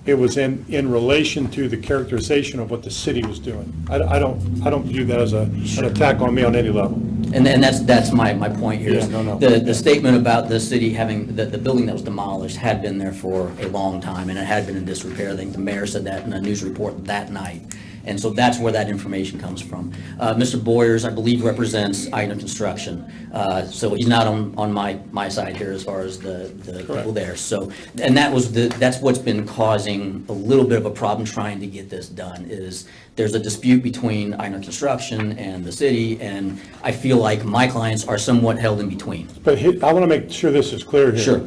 It was in relation to the characterization of what the city was doing. I don't view that as an attack on me on any level. And that's my point here. Yeah, no. The statement about the city having, the building that was demolished had been there for a long time, and it had been in disrepair. I think the mayor said that in a news report that night. And so that's where that information comes from. Mr. Boyers, I believe, represents Eigner Construction. So he's not on my side here as far as the people there. So, and that's what's been causing a little bit of a problem trying to get this done, is there's a dispute between Eigner Construction and the city, and I feel like my clients are somewhat held in between. But I want to make sure this is clear here. Sure.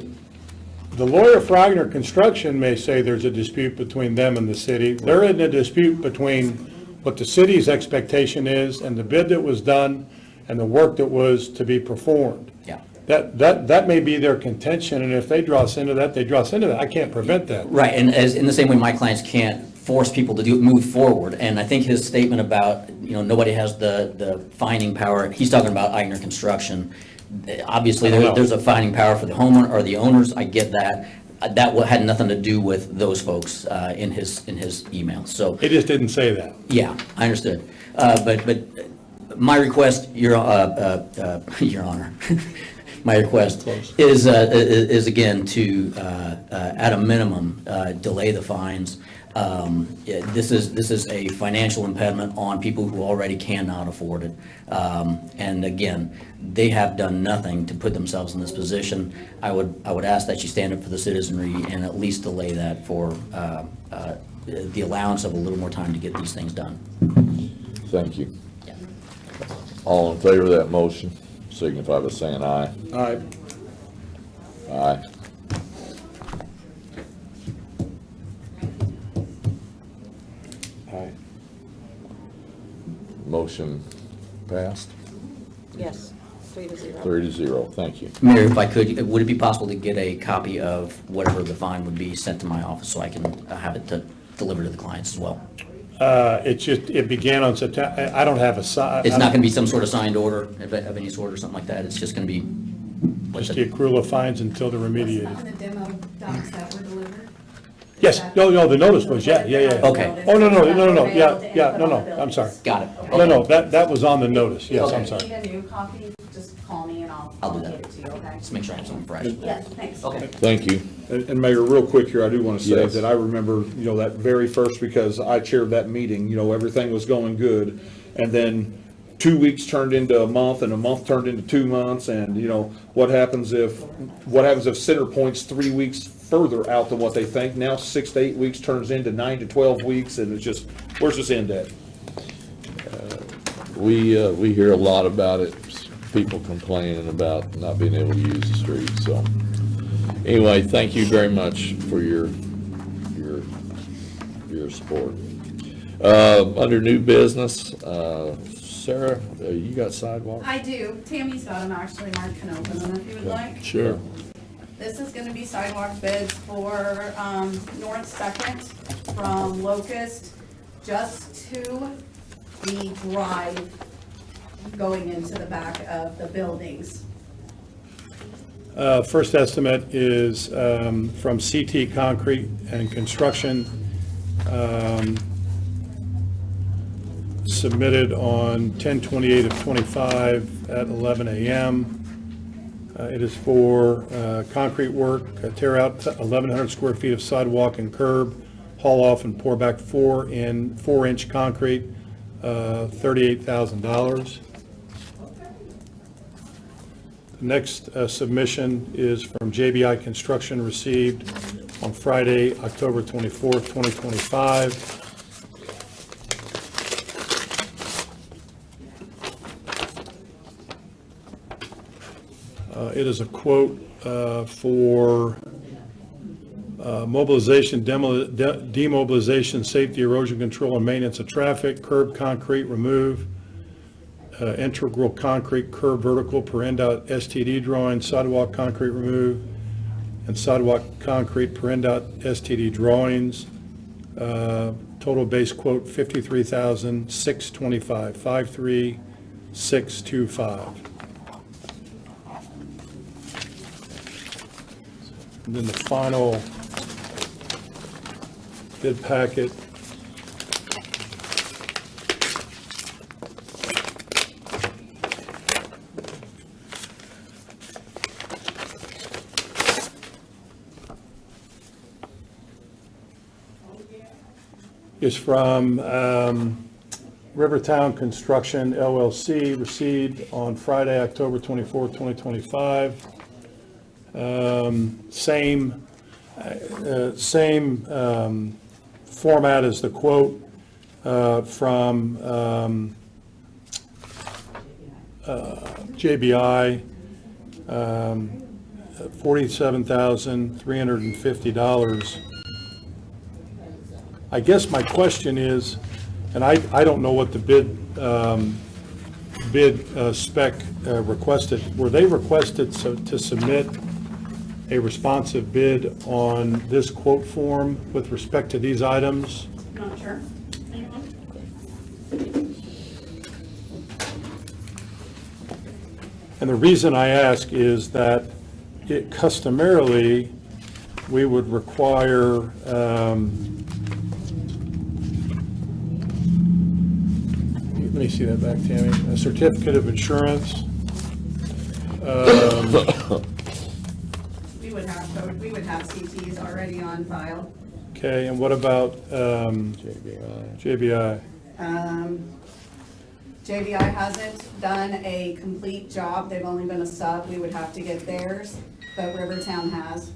The lawyer for Eigner Construction may say there's a dispute between them and the city. There isn't a dispute between what the city's expectation is and the bid that was done and the work that was to be performed. Yeah. That may be their contention, and if they draw us into that, they draw us into that. I can't prevent that. Right, and as in the same way, my clients can't force people to move forward. And I think his statement about, nobody has the fining power, he's talking about Eigner Construction. Obviously, there's a fining power for the homeowner or the owners. I get that. That had nothing to do with those folks in his email. So It just didn't say that. yeah, I understood. But my request, Your Honor, my request is again to, at a minimum, delay the fines. Yeah, this is a financial impediment on people who already cannot afford it. And again, they have done nothing to put themselves in this position. I would ask that you stand up for the citizenry and at least delay that for the allowance of a little more time to get these things done. Thank you. All in favor of that motion, signify by saying aye. Aye. Aye. Aye. Motion passed, Yes, 3-0. 3-0, thank you. Mayor, if I could, would it be possible to get a copy of whatever the fine would be sent to my office so I can have it delivered to the clients as well? It began on September, I don't have a It's not going to be some sort of signed order of any sort or something like that? It's just going to be? just the accrual of fines until they're On remediated. the demo docs that were delivered? Yes, no, the notice was, yeah. Okay. Oh, no, I'm sorry. Got it. No, that was on the notice, yes, I'm sorry. If you need a new copy, just call me and I'll I'll do get that. it to you, okay? Just make sure I have something fresh. Yes, thanks. Okay. Thank you. And Mayor, real quick here, I do want to say Yes. that I remember, that very first, because I chaired that meeting, everything was going good. And then 2 weeks turned into a month, and a month turned into 2 months, and, what happens if Centerpoint's 3 weeks further out than what they think? Now 6 to 8 weeks turns into 9 to 12 weeks, and it's just, where's this end at? We hear a lot about it, people complaining about not being able to use the streets, so. Anyway, thank you very much for your support. Under new business, Sarah, you got sidewalks? I do. Tammy's got them actually. Mark can open them if you would like. Sure. This is gonna be sidewalk bids for, North Second from Locust just to the drive going into the back of the buildings. First estimate is from CT Concrete and Construction, submitted on 10/28 of '25 at 11 a.m. It is for concrete work, tear out 1,100 square feet of sidewalk and curb, haul off and pour back 4-inch concrete, $38,000. The next submission is from JBI Construction, received on Friday, October 24th, 2025. It is a quote for mobilization, demobilization, safety, erosion control, and maintenance of traffic, curb concrete remove, integral concrete curb vertical per NDOT STD drawing, sidewalk concrete remove, and sidewalk concrete per NDOT STD drawings. Total base quote $53,625, 53625. And then the final bid packet is from Rivertown Construction LLC, received on Friday, October 24th, 2025. Same format as the quote from JBI, $47,350. I guess my question is, and I don't know what the bid spec requested. Were they requested to submit a responsive bid on this quote form with respect to these items? Not sure. And the reason I ask is that it customarily, we would require, let me see that back, Tammy, a certificate of insurance, CT is already on file. Okay, and what about JBI? JBI hasn't done a complete job, they've only been a sub, we would have to get theirs, but Rivertown has,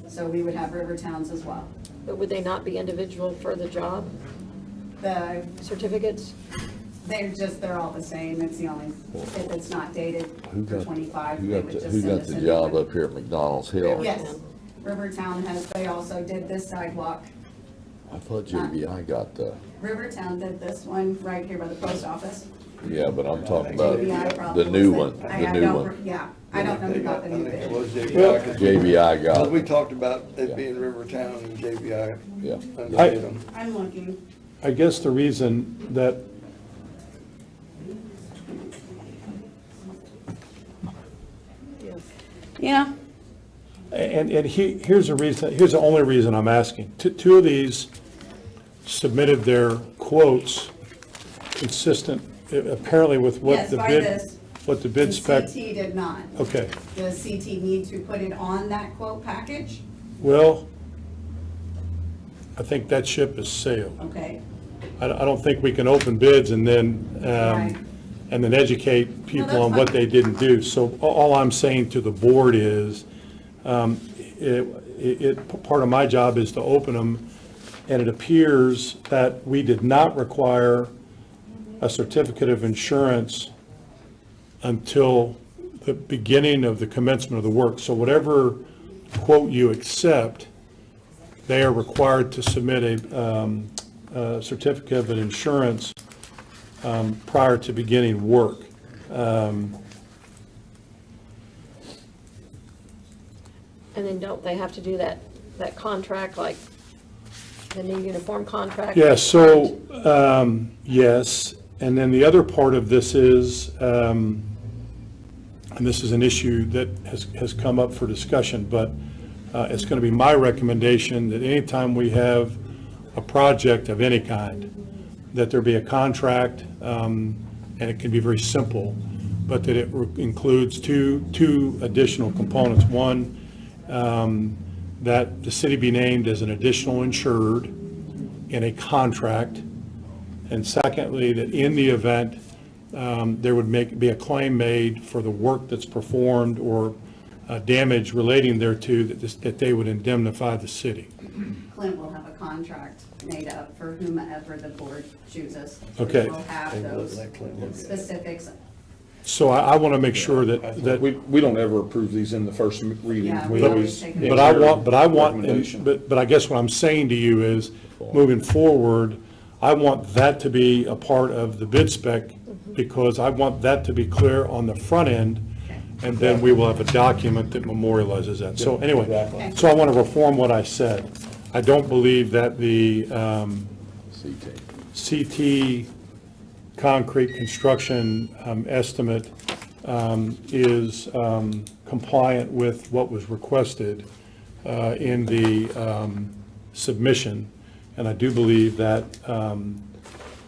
so we would have Rivertown's as well. But would they not be individual for the job The, certificates? they're all the same, it's the only, if it's not dated Who for got, 25, who they got would the, just who send got us the a new job one. up here at McDonald's Hill? Yes, Rivertown has, they also did this sidewalk. I thought JBI got the, Rivertown did this one right here by the post office. yeah, but I'm talking about JBI probably the new was one, the- the I new don't- one. Yeah, I don't know who got the new I think it bid. was JBI. 'cause JBI got, we talked about Yeah. it being Rivertown and JBI. yeah. undid them. I'm looking. I guess the reason that, Yeah. and here's the reason, here's the only reason I'm asking. Two of these submitted their quotes consistent, apparently with what Yes, the by bid, this. what the bid The spec. CT did not. Okay, The CT need to put it on that quote package, well, I think that ship has sailed. okay? I don't think we can open bids and then, Right. and then educate people that's on what fine. they didn't do. So all I'm saying to the board is, part of my job is to open them, and it appears that we did not require a certificate of insurance until the beginning of the commencement of the work. So whatever quote you accept, they are required to submit a certificate of insurance prior to beginning work. And then don't they have to do that contract, like the new uniform contract? Yeah, so, yes, and then the other part of this is, and this is an issue that has come up for discussion, but it's going to be my recommendation that anytime we have a project of any kind, that there be a contract, and it can be very simple, but that it includes two additional components. One, that the city be named as an additional insured in a contract. And secondly, that in the event there would be a claim made for the work that's performed or damage relating thereto, that they would indemnify the city. Clint will have a contract made up for whomever the board chooses. Okay. We'll have those Let Clint look at it. specifics. So I want to make sure that, We don't ever approve these in the first reading. Yeah, We we always. always take it. but I want, Recommendation. but I guess what I'm saying to you is, moving forward, I want that to be a part of the bid spec, because I want that to be clear on the front end, and then we will have a document that memorializes that. So anyway, Exactly. so I want to reform what I said. I don't believe that the CT concrete construction estimate is compliant with what was requested in the submission. And I do believe that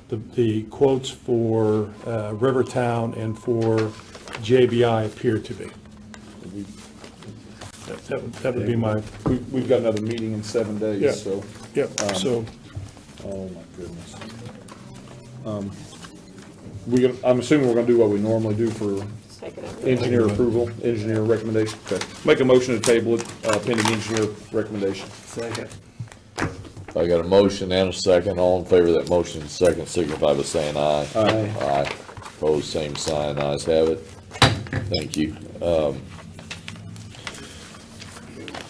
the quotes for Rivertown and for JBI appear to be. That would be my, We've got another meeting in 7 Yeah. days, so, yeah, so, oh my goodness. I'm assuming we're gonna do what we normally do for Let's take it over. engineer approval, engineer recommendation. Okay. Make a motion to table it, pending engineer recommendation. Second. I got a motion and a second. All in favor of that motion, second, signify by saying aye. Aye. Aye. Opposed, same sign. Ayes have it. Thank you.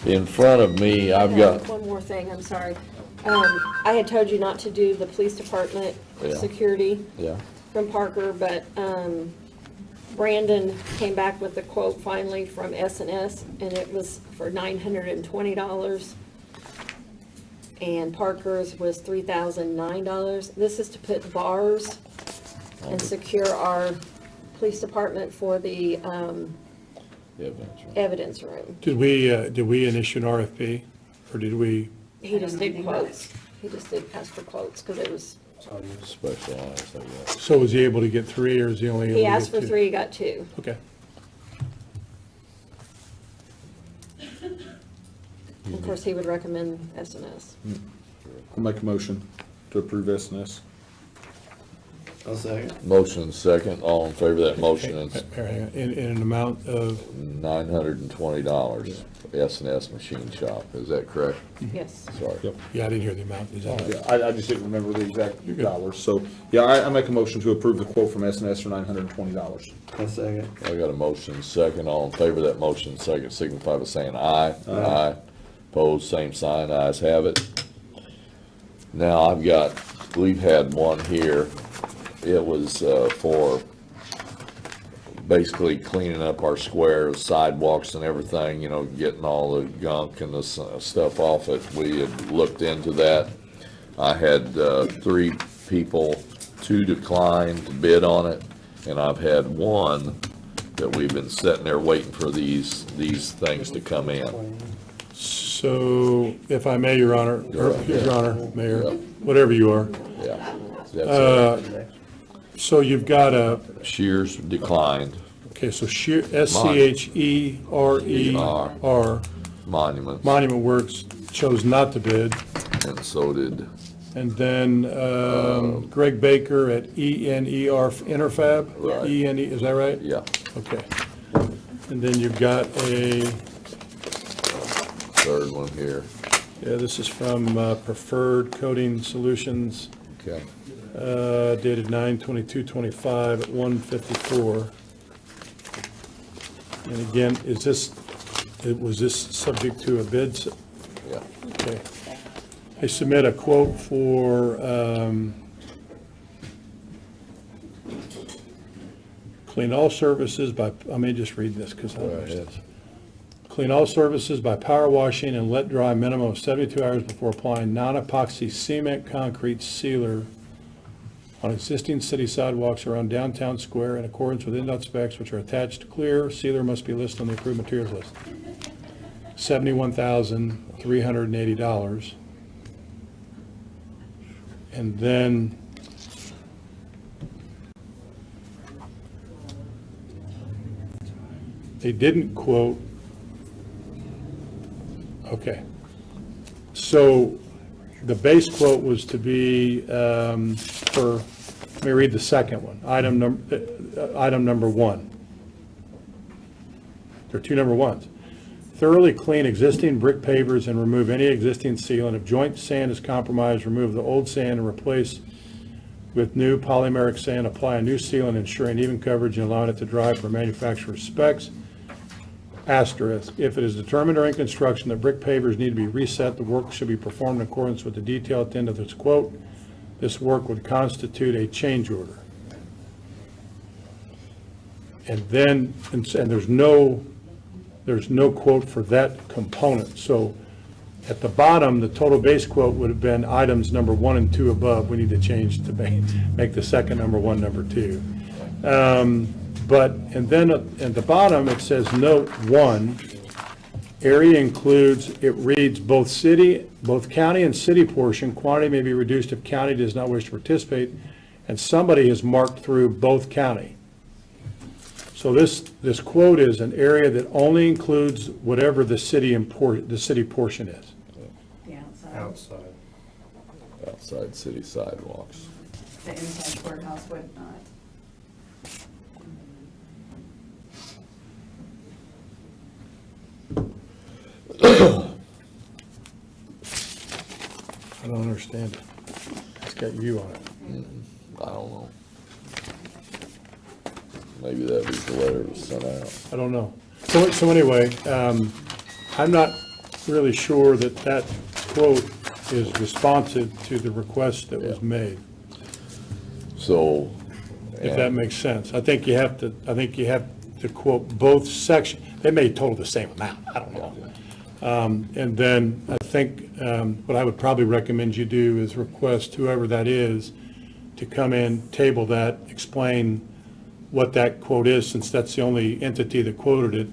In front of me, I've got, One more thing, I'm sorry. I had told you not to do the police department Yeah. security yeah, from Parker, but Brandon came back with the quote finally from S&S, and it was for $920. And Parker's was $3,009. This is to put bars and secure our police department for the yeah, that's right. evidence room. did we initiate an RFP, or did we? He just did quotes. He just did ask for quotes, because it was, Specialized, I guess. So was he able to get three, or is he only able to he get asked for two? 3, he got 2. Okay. Of course, he would recommend S&S. I'll make a motion to approve S&S. I'll second. Motion second, all in favor of that motion, it's Hang on. In an amount of, $920, S&S Machine Shop, is that correct? Yes. Sorry. Yep. yeah, I didn't hear the amount. Is that- Yeah, I just didn't remember the exact dollars, so, yeah, I make a motion to approve the quote from S&S for $920. I'll second. I got a motion second, all in favor of that motion second, signify by saying aye. Aye. Opposed, same sign, ayes have it. Now, we've had one here, it was, for basically cleaning up our squares, sidewalks and everything, getting all the gunk and the stuff off it. We had looked into that. I had, 3 people, 2 declined to bid on it, and I've had 1 that we've been sitting there waiting for these things to come in. So, if I may, Your Honor, or, Yeah. Your Honor, Mayor, Yeah. whatever you are. Yeah. That's it. So you've got Shears declined, okay, so SCHERER, Monuments, Monument Works chose not to bid. and so did, And then Greg Baker at ENER Interfab? Right. ENE, is that right? yeah, Okay. And then you've got third one here, this is from Preferred Coating Solutions, okay. dated 9/22/25 at 1:54. And again, was this subject to a bid? Yeah, Okay. I submit a quote for clean all services by, let me just read this because I go understand. ahead. Clean all surfaces by power washing and let dry a minimum of 72 hours before applying non-epoxy cement concrete sealer on existing city sidewalks around downtown square in accordance with NDOT specs which are attached. Clear sealer must be listed on the approved materials list. $71,380. And then they didn't quote. Okay. So the base quote was to be for, let me read the second one, item number 1. There are 2 number 1s. Thoroughly clean existing brick pavers and remove any existing sealant. If joint sand is compromised, remove the old sand and replace with new polymeric sand. Apply a new sealant, ensuring even coverage and allowing it to dry for manufacturer's specs. Asterisk, if it is determined during construction that brick pavers need to be reset, the work should be performed in accordance with the detail at the end of this quote. This work would constitute a change order. And then, and there's no quote for that component. So at the bottom, the total base quote would have been items number 1 and 2 above. We need to change to make the second number 1, number 2. But, and then at the bottom, it says note 1, area includes, it reads both county and city portion. Quantity may be reduced if county does not wish to participate, and somebody has marked through both county. So this quote is an area that only includes whatever the city portion is. The outside, Outside. Outside city sidewalks. the inside courthouse would not. I don't understand it. It's got you on it. I don't know. Maybe that was the letter that was sent out. I don't know. So anyway, I'm not really sure that quote is responsive to the request that was Yeah. made, So. if that makes sense. I think you have to quote both sections. They may total the same amount, I don't know. And then I think what I would probably recommend you do is request whoever that is to come in, table that, explain what that quote is, since that's the only entity that quoted it,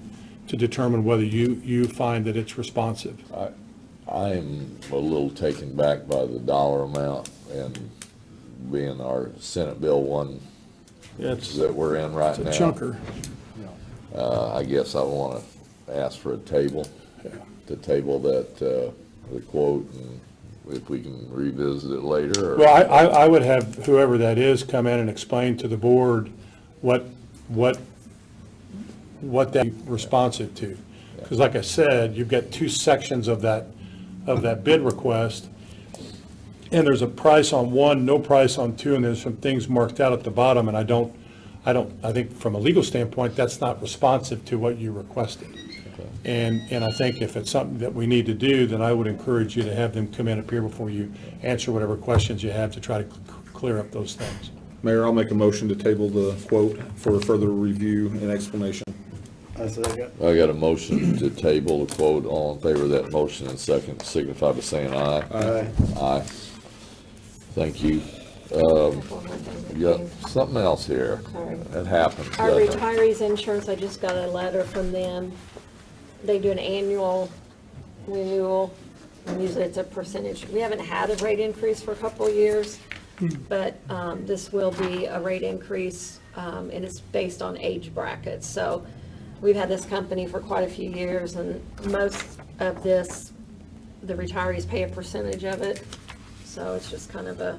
to determine whether you find that it's responsive. I am a little taken back by the dollar amount and being our Senate Bill 1 It's that we're in right it's now. a chunker. I guess I want to ask for a table to table that, the quote, and if we can revisit it later, or? Well, I would have whoever that is come in and explain to the board what they're responsive to. Because like I said, you've got two sections of that bid request, and there's a price on one, no price on two, and there's some things marked out at the bottom, and I think from a legal standpoint, that's not responsive to what you requested. And I think if it's something that we need to do, then I would encourage you to have them come in up here before you answer whatever questions you have to try to clear up those things. Mayor, I'll make a motion to table the quote for further review and explanation. I second. I got a motion to table the quote. All in favor of that motion and second, signify by saying aye. Aye. Aye. Thank you. One more thing. Yeah, something else here. Sorry. It happens. Our doesn't it? retirees insurance, I just got a letter from them. They do an annual renewal, and usually it's a percentage. We haven't had a rate increase for a couple of years, but this will be a rate increase, and it's based on age brackets. So we've had this company for quite a few years, and most of this, the retirees pay a percentage of it. So it's just kind of a,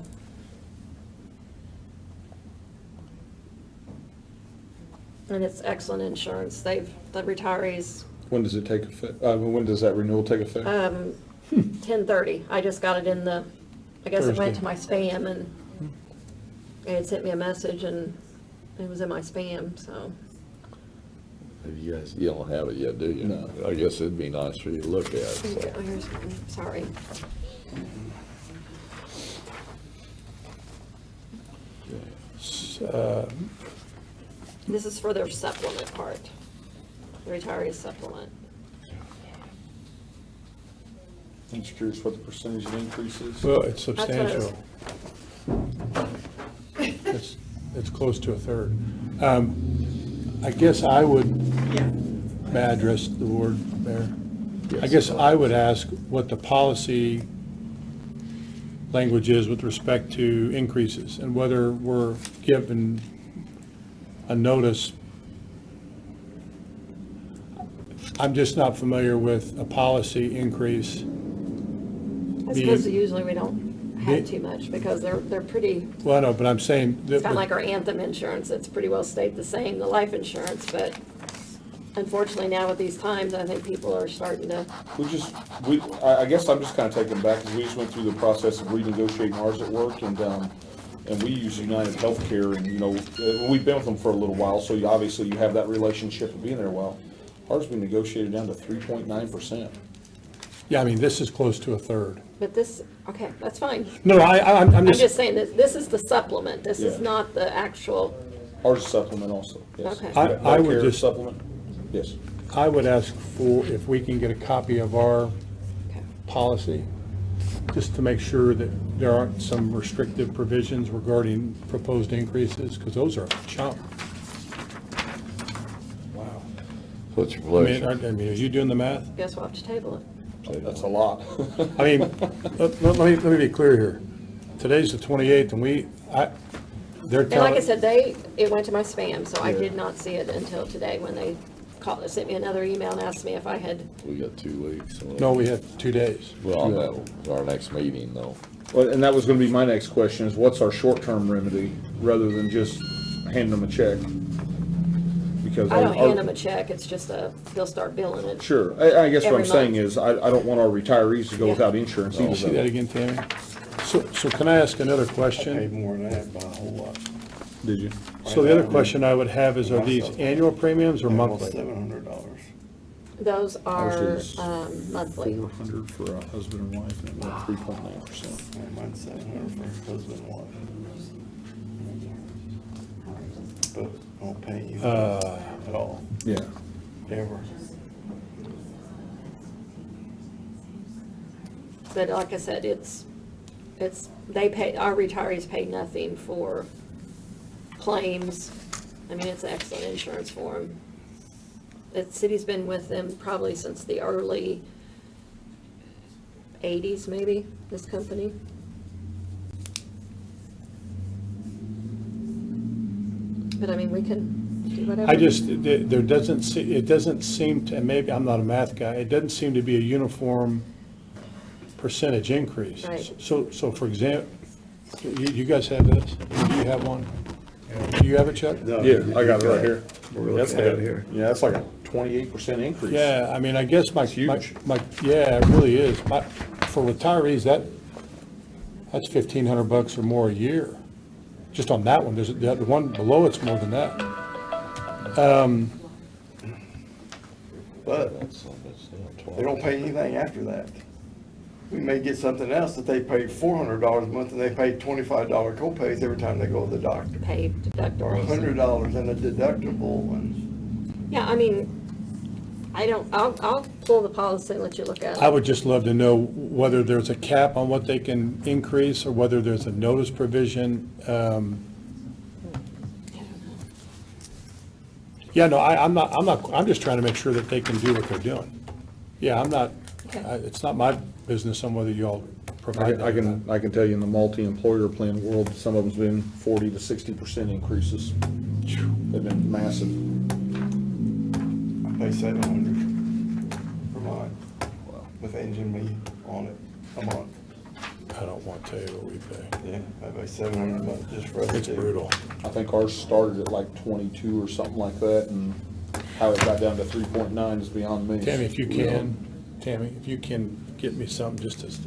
and it's excellent insurance. The retirees, When does it take effect, when does that renewal take effect? 10:30. I just got it in the, I guess it went to Thursday. my spam, and it sent me a message, and it was in my spam, so. You guys, you don't have it yet, do you? No. I guess it'd be nice for you to look at. So. Oh, here's one. Sorry. This is for their supplement part, the retiree supplement. I'm just curious what the percentage of increase is. Well, it's That's what I was- substantial. It's close to a third. I guess I would, may I address the board, Mayor? I guess I would ask what the policy language is with respect to increases, and whether we're given a notice. I'm just not familiar with a policy increase. That's because usually we don't have too much, because they're pretty, Well, I know, but I'm saying that. it's kind of like our Anthem insurance, it's pretty well stayed the same, the life insurance, but unfortunately now with these times, I think people are starting to, I guess I'm just kind of taken back, because we just went through the process of renegotiating ours at work, and we use United Healthcare, and, we've been with them for a little while, so obviously you have that relationship of being there a while. Ours we negotiated down to 3.9%. Yeah, I mean, this is close to a third. but this, okay, that's fine. No, I'm I'm just, just saying, this is the supplement, this is Yeah. not the actual, Ours is supplement also, yes. Okay. I would Medicare just- Supplement, yes. I would ask for, if we can get a copy of our policy, just to make sure that there aren't some restrictive provisions regarding proposed increases, because those are a chunk. Wow. What's your I mean, pleasure? are you doing the math? guess we'll have to table it. That's a lot. I mean, let me be clear here. Today's the 28th, and they're And like I telling, said, it went to my spam, so I did not see it until today when they sent me another email and asked me if I had, We got 2 weeks. no, we have 2 days. Well, no, our next meeting though. Well, and that was gonna be my next question, is what's our short-term remedy, rather than just handing them a check? Because I don't hand them a check, it's just they'll start billing it. Sure, I guess what I'm Every saying month. is, I don't want our retirees to go Yeah. without insurance Can you see that either. again, Tammy? So can I ask another I paid question? more than that by a whole lot. Did you? So the other question I would have is, are these annual premiums or monthly? $700. Those are Ours is monthly. 400 for a husband and wife, and about 3.9%. And mine's 700 for husband and wife. But I won't pay you at all, Yeah. ever. But like I said, they pay, our retirees pay nothing for claims. I mean, it's excellent insurance for them. The city's been with them probably since the early 80s, maybe, this company. But I mean, we can do whatever. I just, there doesn't, it doesn't seem to, and maybe I'm not a math guy, it doesn't seem to be a uniform percentage increase. Right. So for example, you guys have this? Do you have one? Do you have it, Chuck? No, Yeah, I got it right here. We're That's looking at it like here. Yeah, that's like a 28% increase. Yeah, I mean, I guess my, huge. yeah, it really is. For retirees, that's $1,500 or more a year. Just on that one, there's, the one below it's more than that. But they don't pay anything after that. We may get something else that they pay $400 a month and they pay $25 co-pays every time they go to the doctor. Paid Or deductibles. $100 in a deductible ones. Yeah, I mean, I'll pull the policy and let you look at I it. would just love to know whether there's a cap on what they can increase or whether there's a notice provision. Yeah, no, I'm just trying to make sure that they can do what they're doing. Yeah, it's not my business on whether you all provide that. I can tell you in the multi-employer plan world, some of them's been 40 to 60% increases. They've been massive. I pay $700 for mine, with engine me on it a month. I don't want to tell you what we pay. Yeah, I pay $700 a month just for us. It's to- brutal. I think ours started at like 22 or something like that, and how it got down to 3.9 is beyond me. Tammy, if you can get me something just as,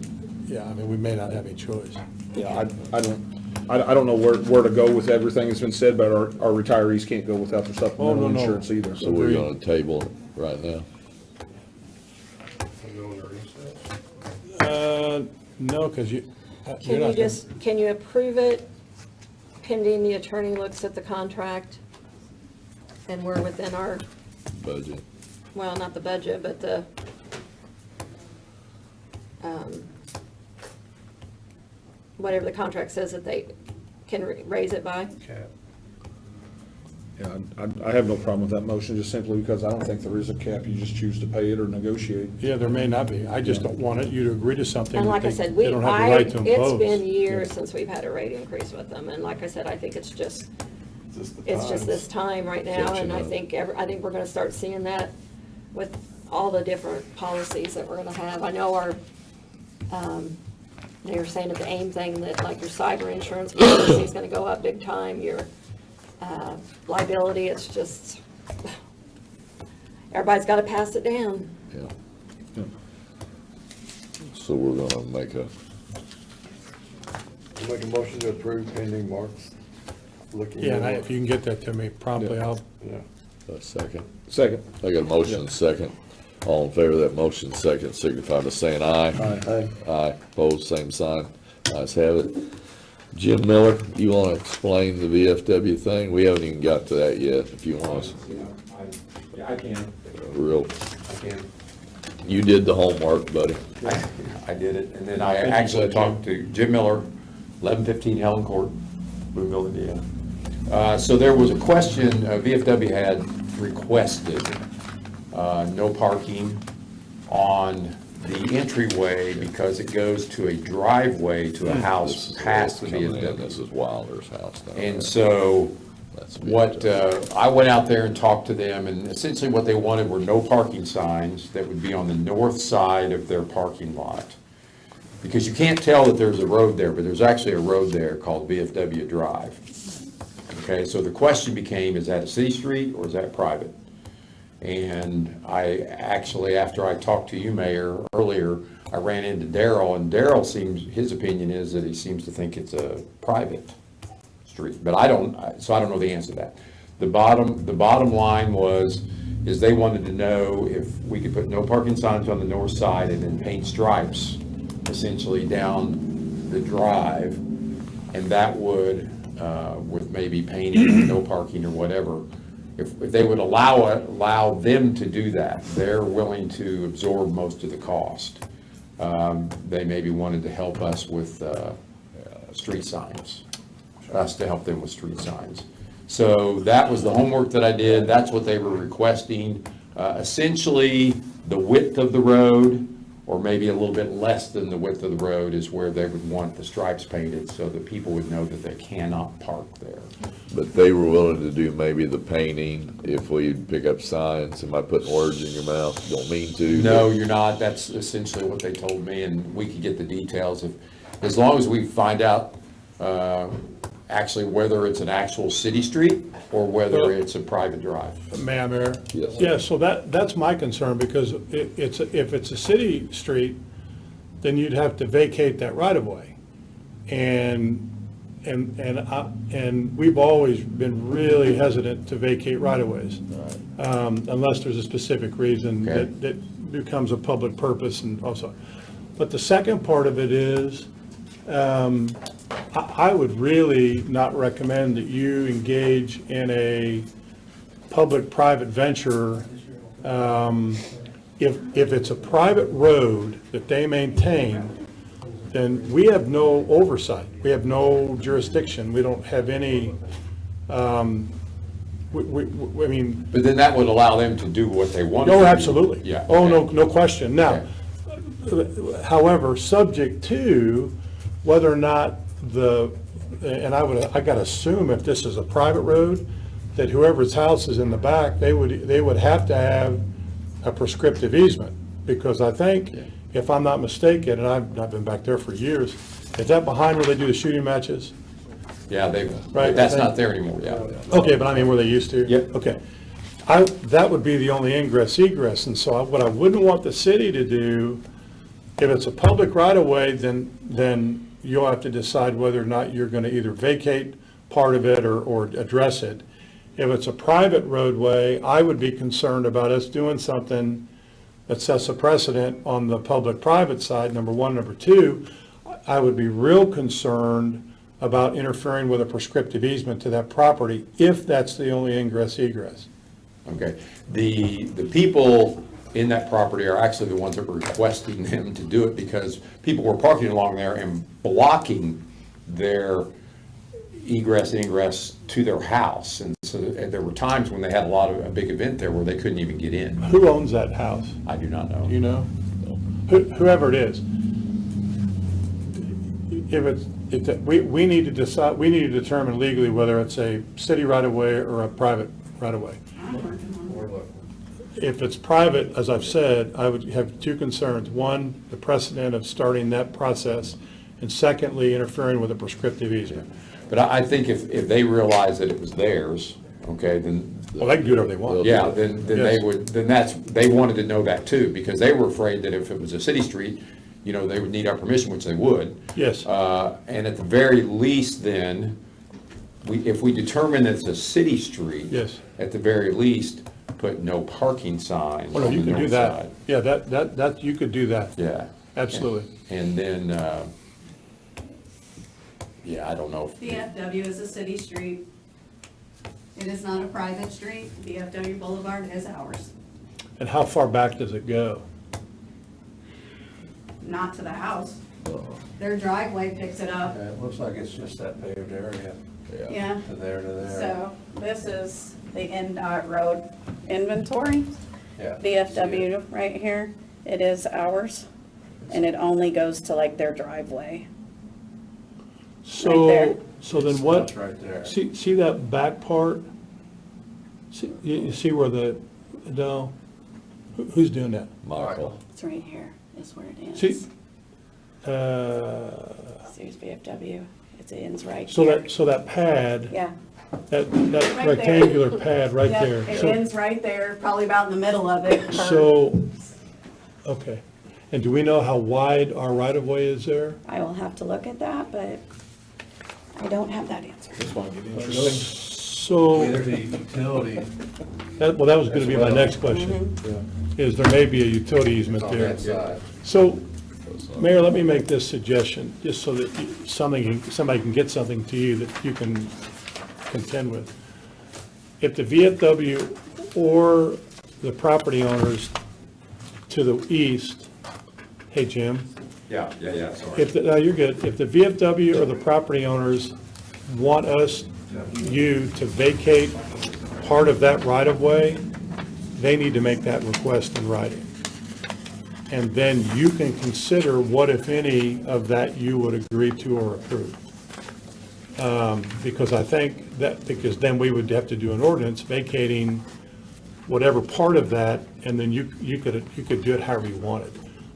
yeah, I mean, we may not have any choice. Yeah, I don't know where to go with everything that's been said, but our retirees can't go without their supplemental no. insurance either. So we're gonna table it right now. No, because you're Can not you just, can you approve it pending the attorney looks at the contract? And we're within our, Budget. well, not the budget, but the, whatever the contract says that they can raise it by? Yeah, I have no problem with that motion, just simply because I don't think there is a cap. You just choose to pay it or negotiate. Yeah, there may not be. I just don't want you to agree to something And that like I they said, they don't have the right to impose. it's been years since we've had a rate increase with them, and like I said, I think it's just this time right now, Catching and I up. think I think we're gonna start seeing that with all the different policies that we're gonna have. I know our, they were saying at the AIM thing that like your cyber insurance policy is gonna go up big time, your liability, it's just, everybody's gotta pass it down. Yeah. So we're gonna make a, I'll make a motion to approve pending Mark's looking. Yeah, and at if you can get that to me promptly, Yeah. I'll, Yeah. a second. Second. I got a motion, second. All in favor of that motion, second, signify by saying aye. Aye. Aye, opposed, same sign. Ayes have it. Jim Miller, you want to explain the VFW thing? We haven't even got to that yet, if you want us, Yeah, I can, real, I can. you did the homework, buddy. I did it, and then I actually talked to Jim Miller, 1115 Helen Court, Boonville, Indiana. So there was a question, VFW had requested no parking on the entryway because it goes to a driveway to a house past the Coming in, VFW. This is Wilder's house down there. And so That's what, I went out there and talked to them, and essentially what they wanted were no parking signs that would be on the north side of their parking lot. Because you can't tell that there's a road there, but there's actually a road there called VFW Drive. Okay, so the question became, is that a city street or is that private? And I actually, after I talked to you, Mayor, earlier, I ran into Darrell, and Darrell seems, his opinion is that he seems to think it's a private street, but I don't know the answer to that. The bottom line is they wanted to know if we could put no parking signs on the north side and then paint stripes essentially down the drive, and that would, with maybe painting, no parking or whatever, if they would allow them to do that, they're willing to absorb most of the cost. They maybe wanted to help us with street signs, us to help them with street signs. So that was the homework that I did. That's what they were requesting. Essentially, the width of the road or maybe a little bit less than the width of the road is where they would want the stripes painted so that people would know that they cannot park there. But they were willing to do maybe the painting if we pick up signs. Am I putting words in your mouth? Don't mean to. No, you're not. That's essentially what they told me, and we could get the details as long as we find out, actually whether it's an actual city street or whether it's a private drive. May I, Mayor? Yes. Yeah, so that's my concern, because if it's a city street, then you'd have to vacate that right-of-way. And we've always been really hesitant to vacate right-of-ways. Unless there's a specific reason Okay. that becomes a public purpose and also. But the second part of it is, I would really not recommend that you engage in a public-private venture. If it's a private road that they maintain, then we have no oversight. We have no jurisdiction. We don't have any, I mean, But then that would allow them to do what they want to do. no, absolutely. Yeah. Oh, okay. no question. Now, however, subject to whether or not and I gotta assume if this is a private road, that whoever's house is in the back, they would have to have a prescriptive easement. Because I think, if I'm not mistaken, and I've been back there for years, is that behind where they do the shooting matches? Yeah, Right. that's not there anymore, yeah. Okay, but I mean, where they used to? Yep. Okay. That would be the only ingress egress, and so what I wouldn't want the city to do, if it's a public right-of-way, then you'll have to decide whether or not you're gonna either vacate part of it or address it. If it's a private roadway, I would be concerned about us doing something that sets a precedent on the public-private side, number one. Number two, I would be real concerned about interfering with a prescriptive easement to that property, if that's the only ingress egress. Okay. The people in that property are actually the ones that were requesting them to do it because people were parking along there and blocking their egress and ingress to their house. And so there were times when they had a big event there where they couldn't even get in. Who owns that house? I do not know. Do you know? Whoever it is. We need to decide, we need to determine legally whether it's a city right-of-way or a private right-of-way. If it's private, as I've said, I would have two concerns. One, the precedent of starting that process, and secondly, interfering with a prescriptive easement. But I think if they realized that it was theirs, okay, then, Well, they can do whatever they want. yeah, then they Yes. would, they wanted to know that too, because they were afraid that if it was a city street, they would need our permission, which they would. Yes. And at the very least then, if we determine it's a city street. Yes. At the very least, put no parking signs Well, no, on you the can do north that. side. Yeah, that, you could do that. Yeah. Absolutely. And then, yeah, I don't know if. VFW is a city street. It is not a private street. VFW Boulevard is ours, And how far back does it go? not to the house. Their driveway picks it up. It looks like it's just that paved area, Yeah. to there. So this is the NDOT road inventory. Yeah. VFW right here. It is ours. And it only goes to like their driveway. there. So then what? That's right there. See that back part? You see where no, who's doing that? Michael. It's right here, is where it See, ends. Here's VFW, it ends right here. so that pad, Yeah, that Right there. rectangular pad right Yep, there. it So- ends right there, probably about in the middle of it. Okay. And do we know how wide our right-of-way is there? I will have to look at that, but I don't have that answer. So, There's a utility that was gonna be my next question, is there may be a utility easement on there. that side. So, Mayor, let me make this suggestion, just so that somebody can get something to you that you can contend with. If the VFW or the property owners to the east, hey, Jim, Yeah, sorry. no, you're good. If the VFW or the property owners want you to vacate part of that right-of-way, they need to make that request in writing. and then you can consider what, if any, of that you would agree to or approve. Because I think that, because then we would have to do an ordinance vacating whatever part of that, and then you could do it however you wanted.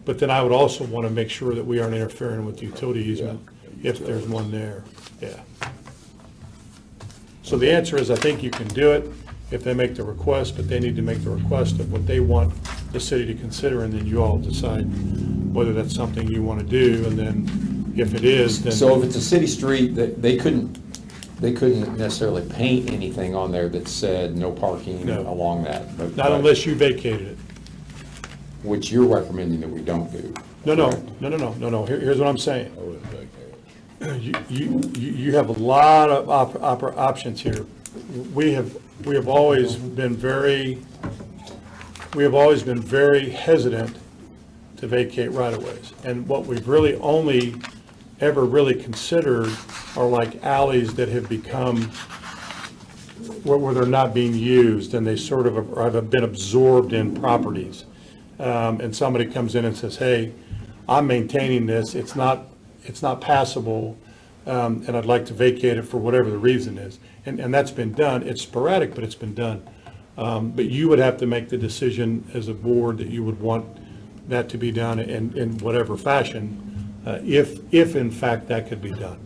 But then I would also want to make sure that we aren't interfering with the utility easement, if there's one there, yeah. So the answer is, I think you can do it if they make the request, but they need to make the request of what they want the city to consider, and then you all decide whether that's something you want to do, and then if it is, then. So if it's a city street, they couldn't necessarily paint anything on there that said no parking No. along that. Not unless you vacated it. Which you're recommending that we don't do. No. Here's what I'm saying. You have a lot of options here. We have always been very hesitant to vacate right-of-ways. And what we've really only ever really considered are like alleys that have become, where they're not being used, and they sort of have been absorbed in properties. And somebody comes in and says, hey, I'm maintaining this, it's not passable, and I'd like to vacate it for whatever the reason is. And that's been done. It's sporadic, but it's been done. But you would have to make the decision as a board that you would want that to be done in whatever fashion, if in fact that could be done.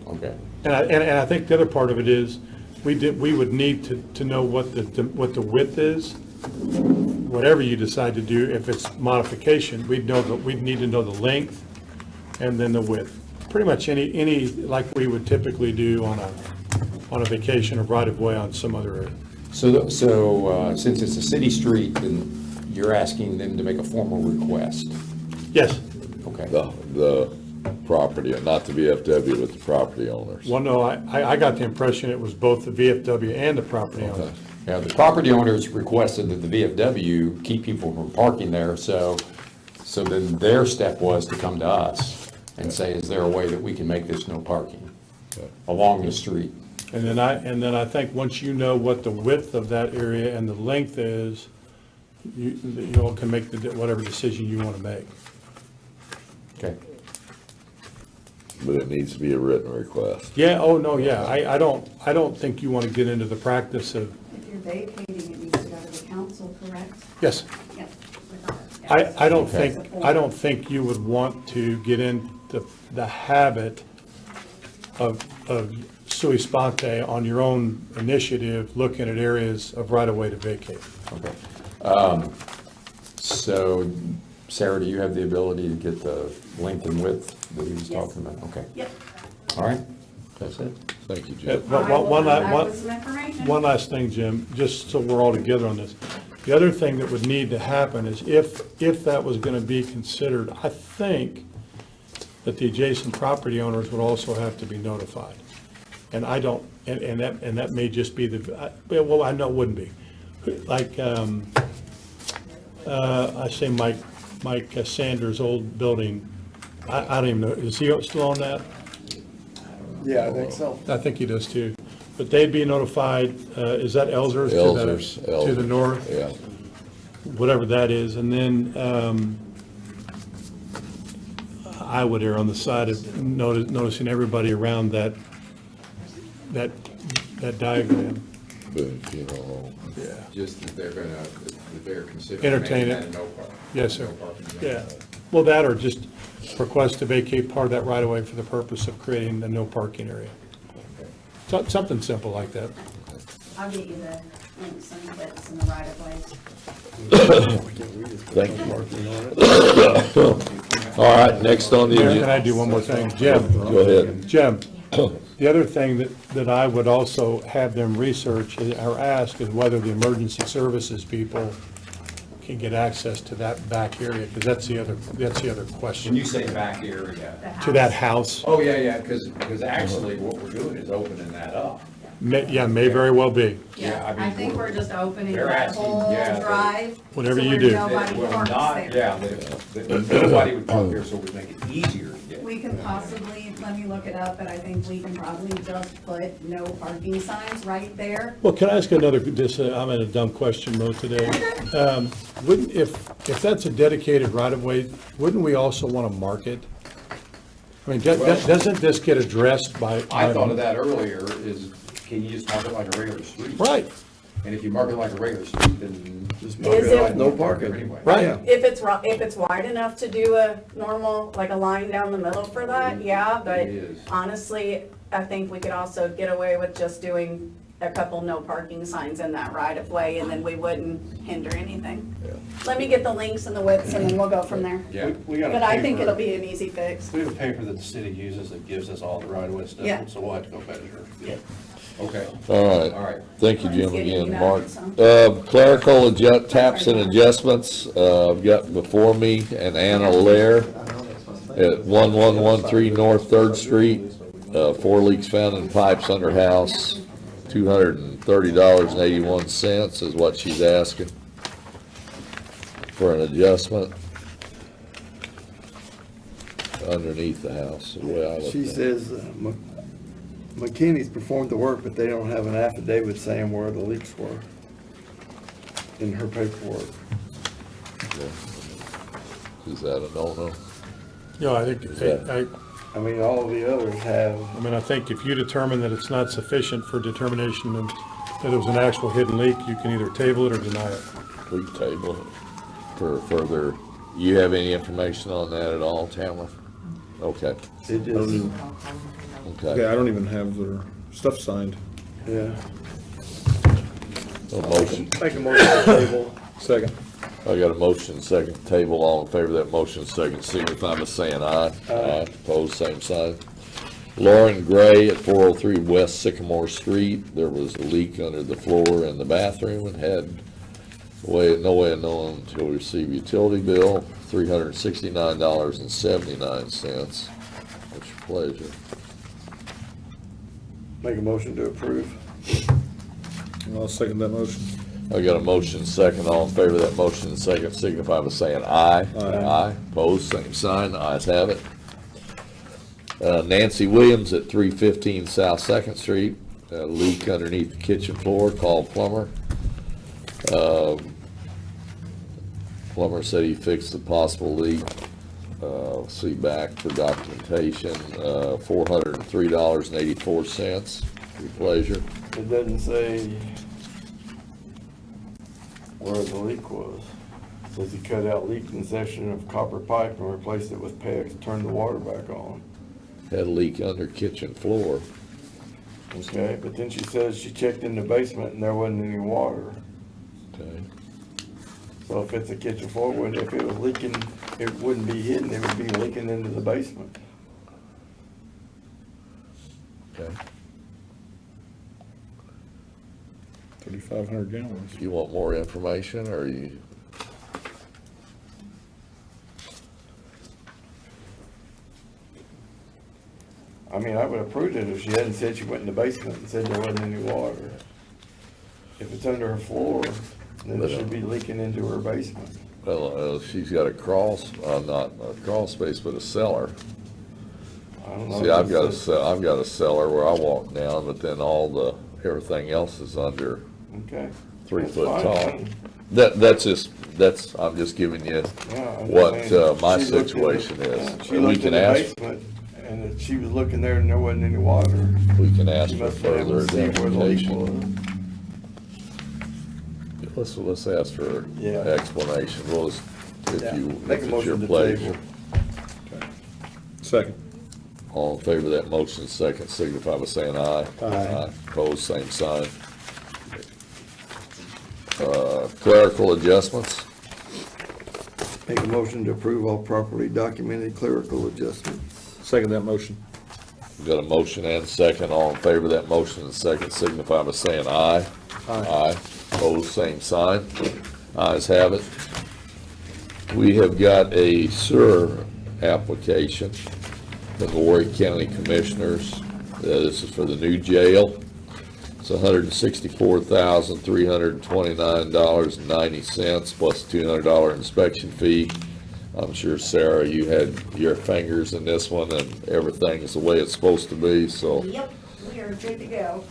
Okay. And I think the other part of it is, we would need to know what the width is. Whatever you decide to do, if it's modification, we'd need to know the length and then the width. Pretty much any like we would typically do on a vacation or right-of-way on some other area. So since it's a city street, then you're asking them to make a formal request? Yes. Okay. The property, not the VFW, but the property owners. Well, no, I got the impression it was both the VFW and the property owners. Yeah, the property owners requested that the VFW keep people from parking there, so then their step was to come to us and say, is there a way that we can make this no parking along the street? And then I think once you know what the width of that area and the length is, you all can make whatever decision you want to make. Okay. But it needs to be a written request. Yeah, oh, no, yeah, I don't think you want to get into the practice of, If you're vacating, it needs to go to the council, correct? yes, Yep. I don't think you would want to get into the habit of sui sponte on your own initiative, looking at areas of right-of-way to vacate. Okay. So, Sarah, do you have the ability to get the length and width that he was talking about? Okay. Yep. All right. That's it. Thank you, Jim. I will come back with some information. One last thing, Jim, just so we're all together on this. The other thing that would need to happen is if that was going to be considered, I think that the adjacent property owners would also have to be notified. And I don't, and that may just be well, I know it wouldn't be. Like, I say Mike Sanders' old building, I don't even know, is he still on that? Yeah, I think so. I think he does too. But they'd be notified, is that Elders? To the north? Yeah. Whatever that is. And then I would err on the side of noticing everybody around that diagram. But, you know, Yeah. Just that they're considering. Entertain it. making that a no park- Yes, sir. no parking zone. Yeah. Well, that or just request to vacate part of that right of way for the purpose of creating the no parking area. Something simple like that. I'll get you the links and the bits and the right of ways. thank you. All right, next on the Can I agenda. do one more thing? Jim? Go ahead. Jim, the other thing that I would also have them research or ask is whether the emergency services people can get access to that back area, because that's the other When question. you say back area, To that house, oh, yeah, because actually what we're doing is opening that up. may very well be. Yeah, I Yeah, mean, I think we're just opening they're that asking, whole yeah, they- drive. Whatever so you where do. Nobody That will parks not, there. yeah, that nobody would park there, so it would make it easier to get. We we can possibly, let me look it up, but I think we can probably just put no parking signs right there. Well, can I ask another, I'm in a dumb question mode today. Wouldn't, if that's a dedicated right-of-way, wouldn't we also want to mark it? I mean, doesn't this get addressed by? I thought of that earlier, is can you just mark it like a regular street? Right, And if you mark it like a regular street, then. Just mark Is it it- like no parking. Anyway. right. Yeah. If it's wide enough to do a normal, like a line down the middle for that, yeah, but It is. honestly, I think we could also get away with just doing a couple no parking signs in that right of way, and then we wouldn't hinder anything. Let me get the links and the widths, and then we'll go from there. Yeah. We got a But I think paper- it'll be an easy fix. We have a paper that the city uses that gives us all the right-of-way Yeah. stuff, so we'll have to go measure. Okay. All right. All right. Thank you, Mine's Jim, getting again. you Mark. that, Clerical taps and adjustments, I've got before me an Anna Lair at 1113 North Third Street. 4 leaks found in pipes under house, $230.81 is what she's asking for an adjustment underneath the house, the way I look at She it. says McKinney's performed the work, but they don't have an affidavit saying where the leaks were in her paperwork. Is that a no-no? No, I think, I mean, all of the others have, I think if you determine that it's not sufficient for determination that it was an actual hidden leak, you can either table it or deny it. We can table it for further, you have any information on that at all, Tamara? Okay, it just, okay. I don't even have their stuff signed. yeah. A motion, Make a motion to table. Second. I got a motion, second table, all in favor of that motion, second, signify by saying aye. Aye. Opposed, same sign. Lauren Gray at 403 West Sycamore Street, there was a leak under the floor in the bathroom and had no way of knowing until we receive utility bill, $369.79. What's your pleasure? Make a motion to approve. I'll second that motion. I got a motion, second, all in favor of that motion, second, signify by saying aye. Aye. Opposed, same sign, ayes have it. Nancy Williams at 315 South Second Street, a leak underneath the kitchen floor, called plumber. Plumber said he fixed the possible leak. See back for documentation, $403.84, your pleasure. It doesn't say where the leak was. It says he cut out leaking section of copper pipe and replaced it with PEX, turned the water back on. Had a leak under kitchen floor. Okay, but then she says she checked in the basement and there wasn't any water. Okay. So if it's a kitchen floor, if it was leaking, it wouldn't be hidden, it would be leaking into the basement. Okay. 3,500 gallons. You want more information, or you? I mean, I would have approved it if she hadn't said she went in the basement and said there wasn't any water. If it's under her floor, then it should be leaking into her basement. Well, she's got a not a crawl space, but a cellar. I don't know. See, I've got a cellar where I walk down, but then everything else is under Okay. 3 That's foot fine. tall. I'm just giving you Yeah, I'm what, just saying, my she looked in the- situation is. yeah, She And we looked in can the ask, basement, and if she was looking there and there wasn't any water. we can ask She for must have been able further to see where the leak identification. was. Let's ask for Yeah. explanation, well, if Yeah. you, Make if a it's motion your to pleasure. table. Second. All in favor of that motion, second, signify by saying aye. Aye. Opposed, same sign. Clerical adjustments, Make a motion to approve all properly documented clerical adjustments. Second that motion. we've got a motion and a second, all in favor of that motion and second, signify by saying aye. Aye. Opposed, same sign. Ayes have it. We have got a sewer application from the Warwick County Commissioners. This is for the new jail. It's $164,329.90 plus $200 inspection fee. I'm sure, Sarah, you had your fingers in this one, and everything's the way it's supposed to be, so. Yep, we are good to go.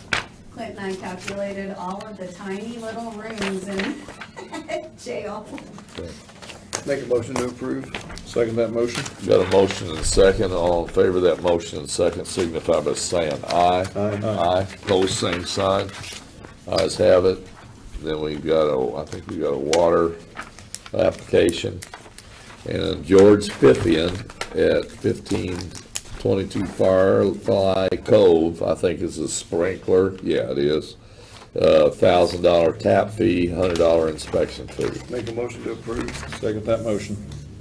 Clint and I calculated all of the tiny little rooms in jail. Make a motion to approve. Second that motion? Got a motion and a second. All in favor of that motion and second signify by saying aye. Aye. Pose same sign. Ayes have it. Then we've got I think we got a water application. And George Pippian at 1522 Firefly Cove, I think is a sprinkler. Yeah, it is. $1,000 tap fee, $100 inspection fee. Make a motion to approve. Second that motion.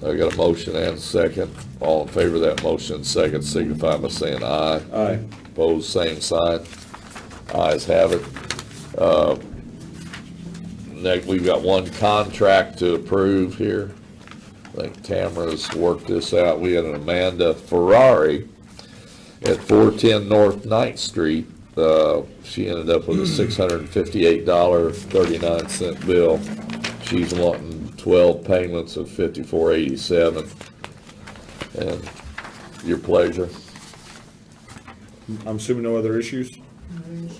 I got a motion and a second. All in favor of that motion, second, signify by saying aye. Aye. Opposed, same sign. Ayes have it. Next, we've got one contract to approve here. I think Tamara's worked this out. We had an Amanda Ferrari at 410 North 9th Street. She ended up with a $658.39 bill. She's wanting 12 payments of $54.87. And your pleasure. I'm assuming no other issues?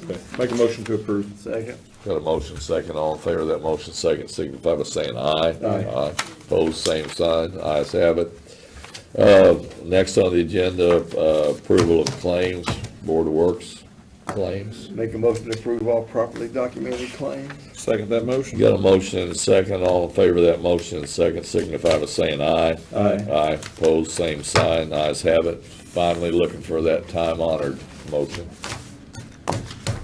Okay, make a motion to approve. Second. Got a motion second. All in favor of that motion second, signify by saying aye. Aye. Opposed, same sign. Ayes have it. Next on the agenda, approval of claims, Board of Works claims. Make a motion to approve all properly documented claims. Second that motion? Got a motion and a second. All in favor of that motion and second, signify by saying aye. Aye. Aye. Opposed, same sign. Ayes have it. Finally looking for that time-honored motion.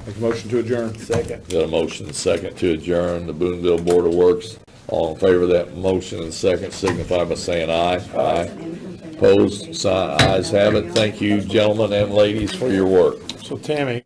Make a motion to adjourn. Second. Got a motion and second to adjourn the Boonville Board of Works. All in favor of that motion and second, signify by saying aye. Aye. Opposed, ayes have it. Thank you, gentlemen and ladies, for your work. So Tammy,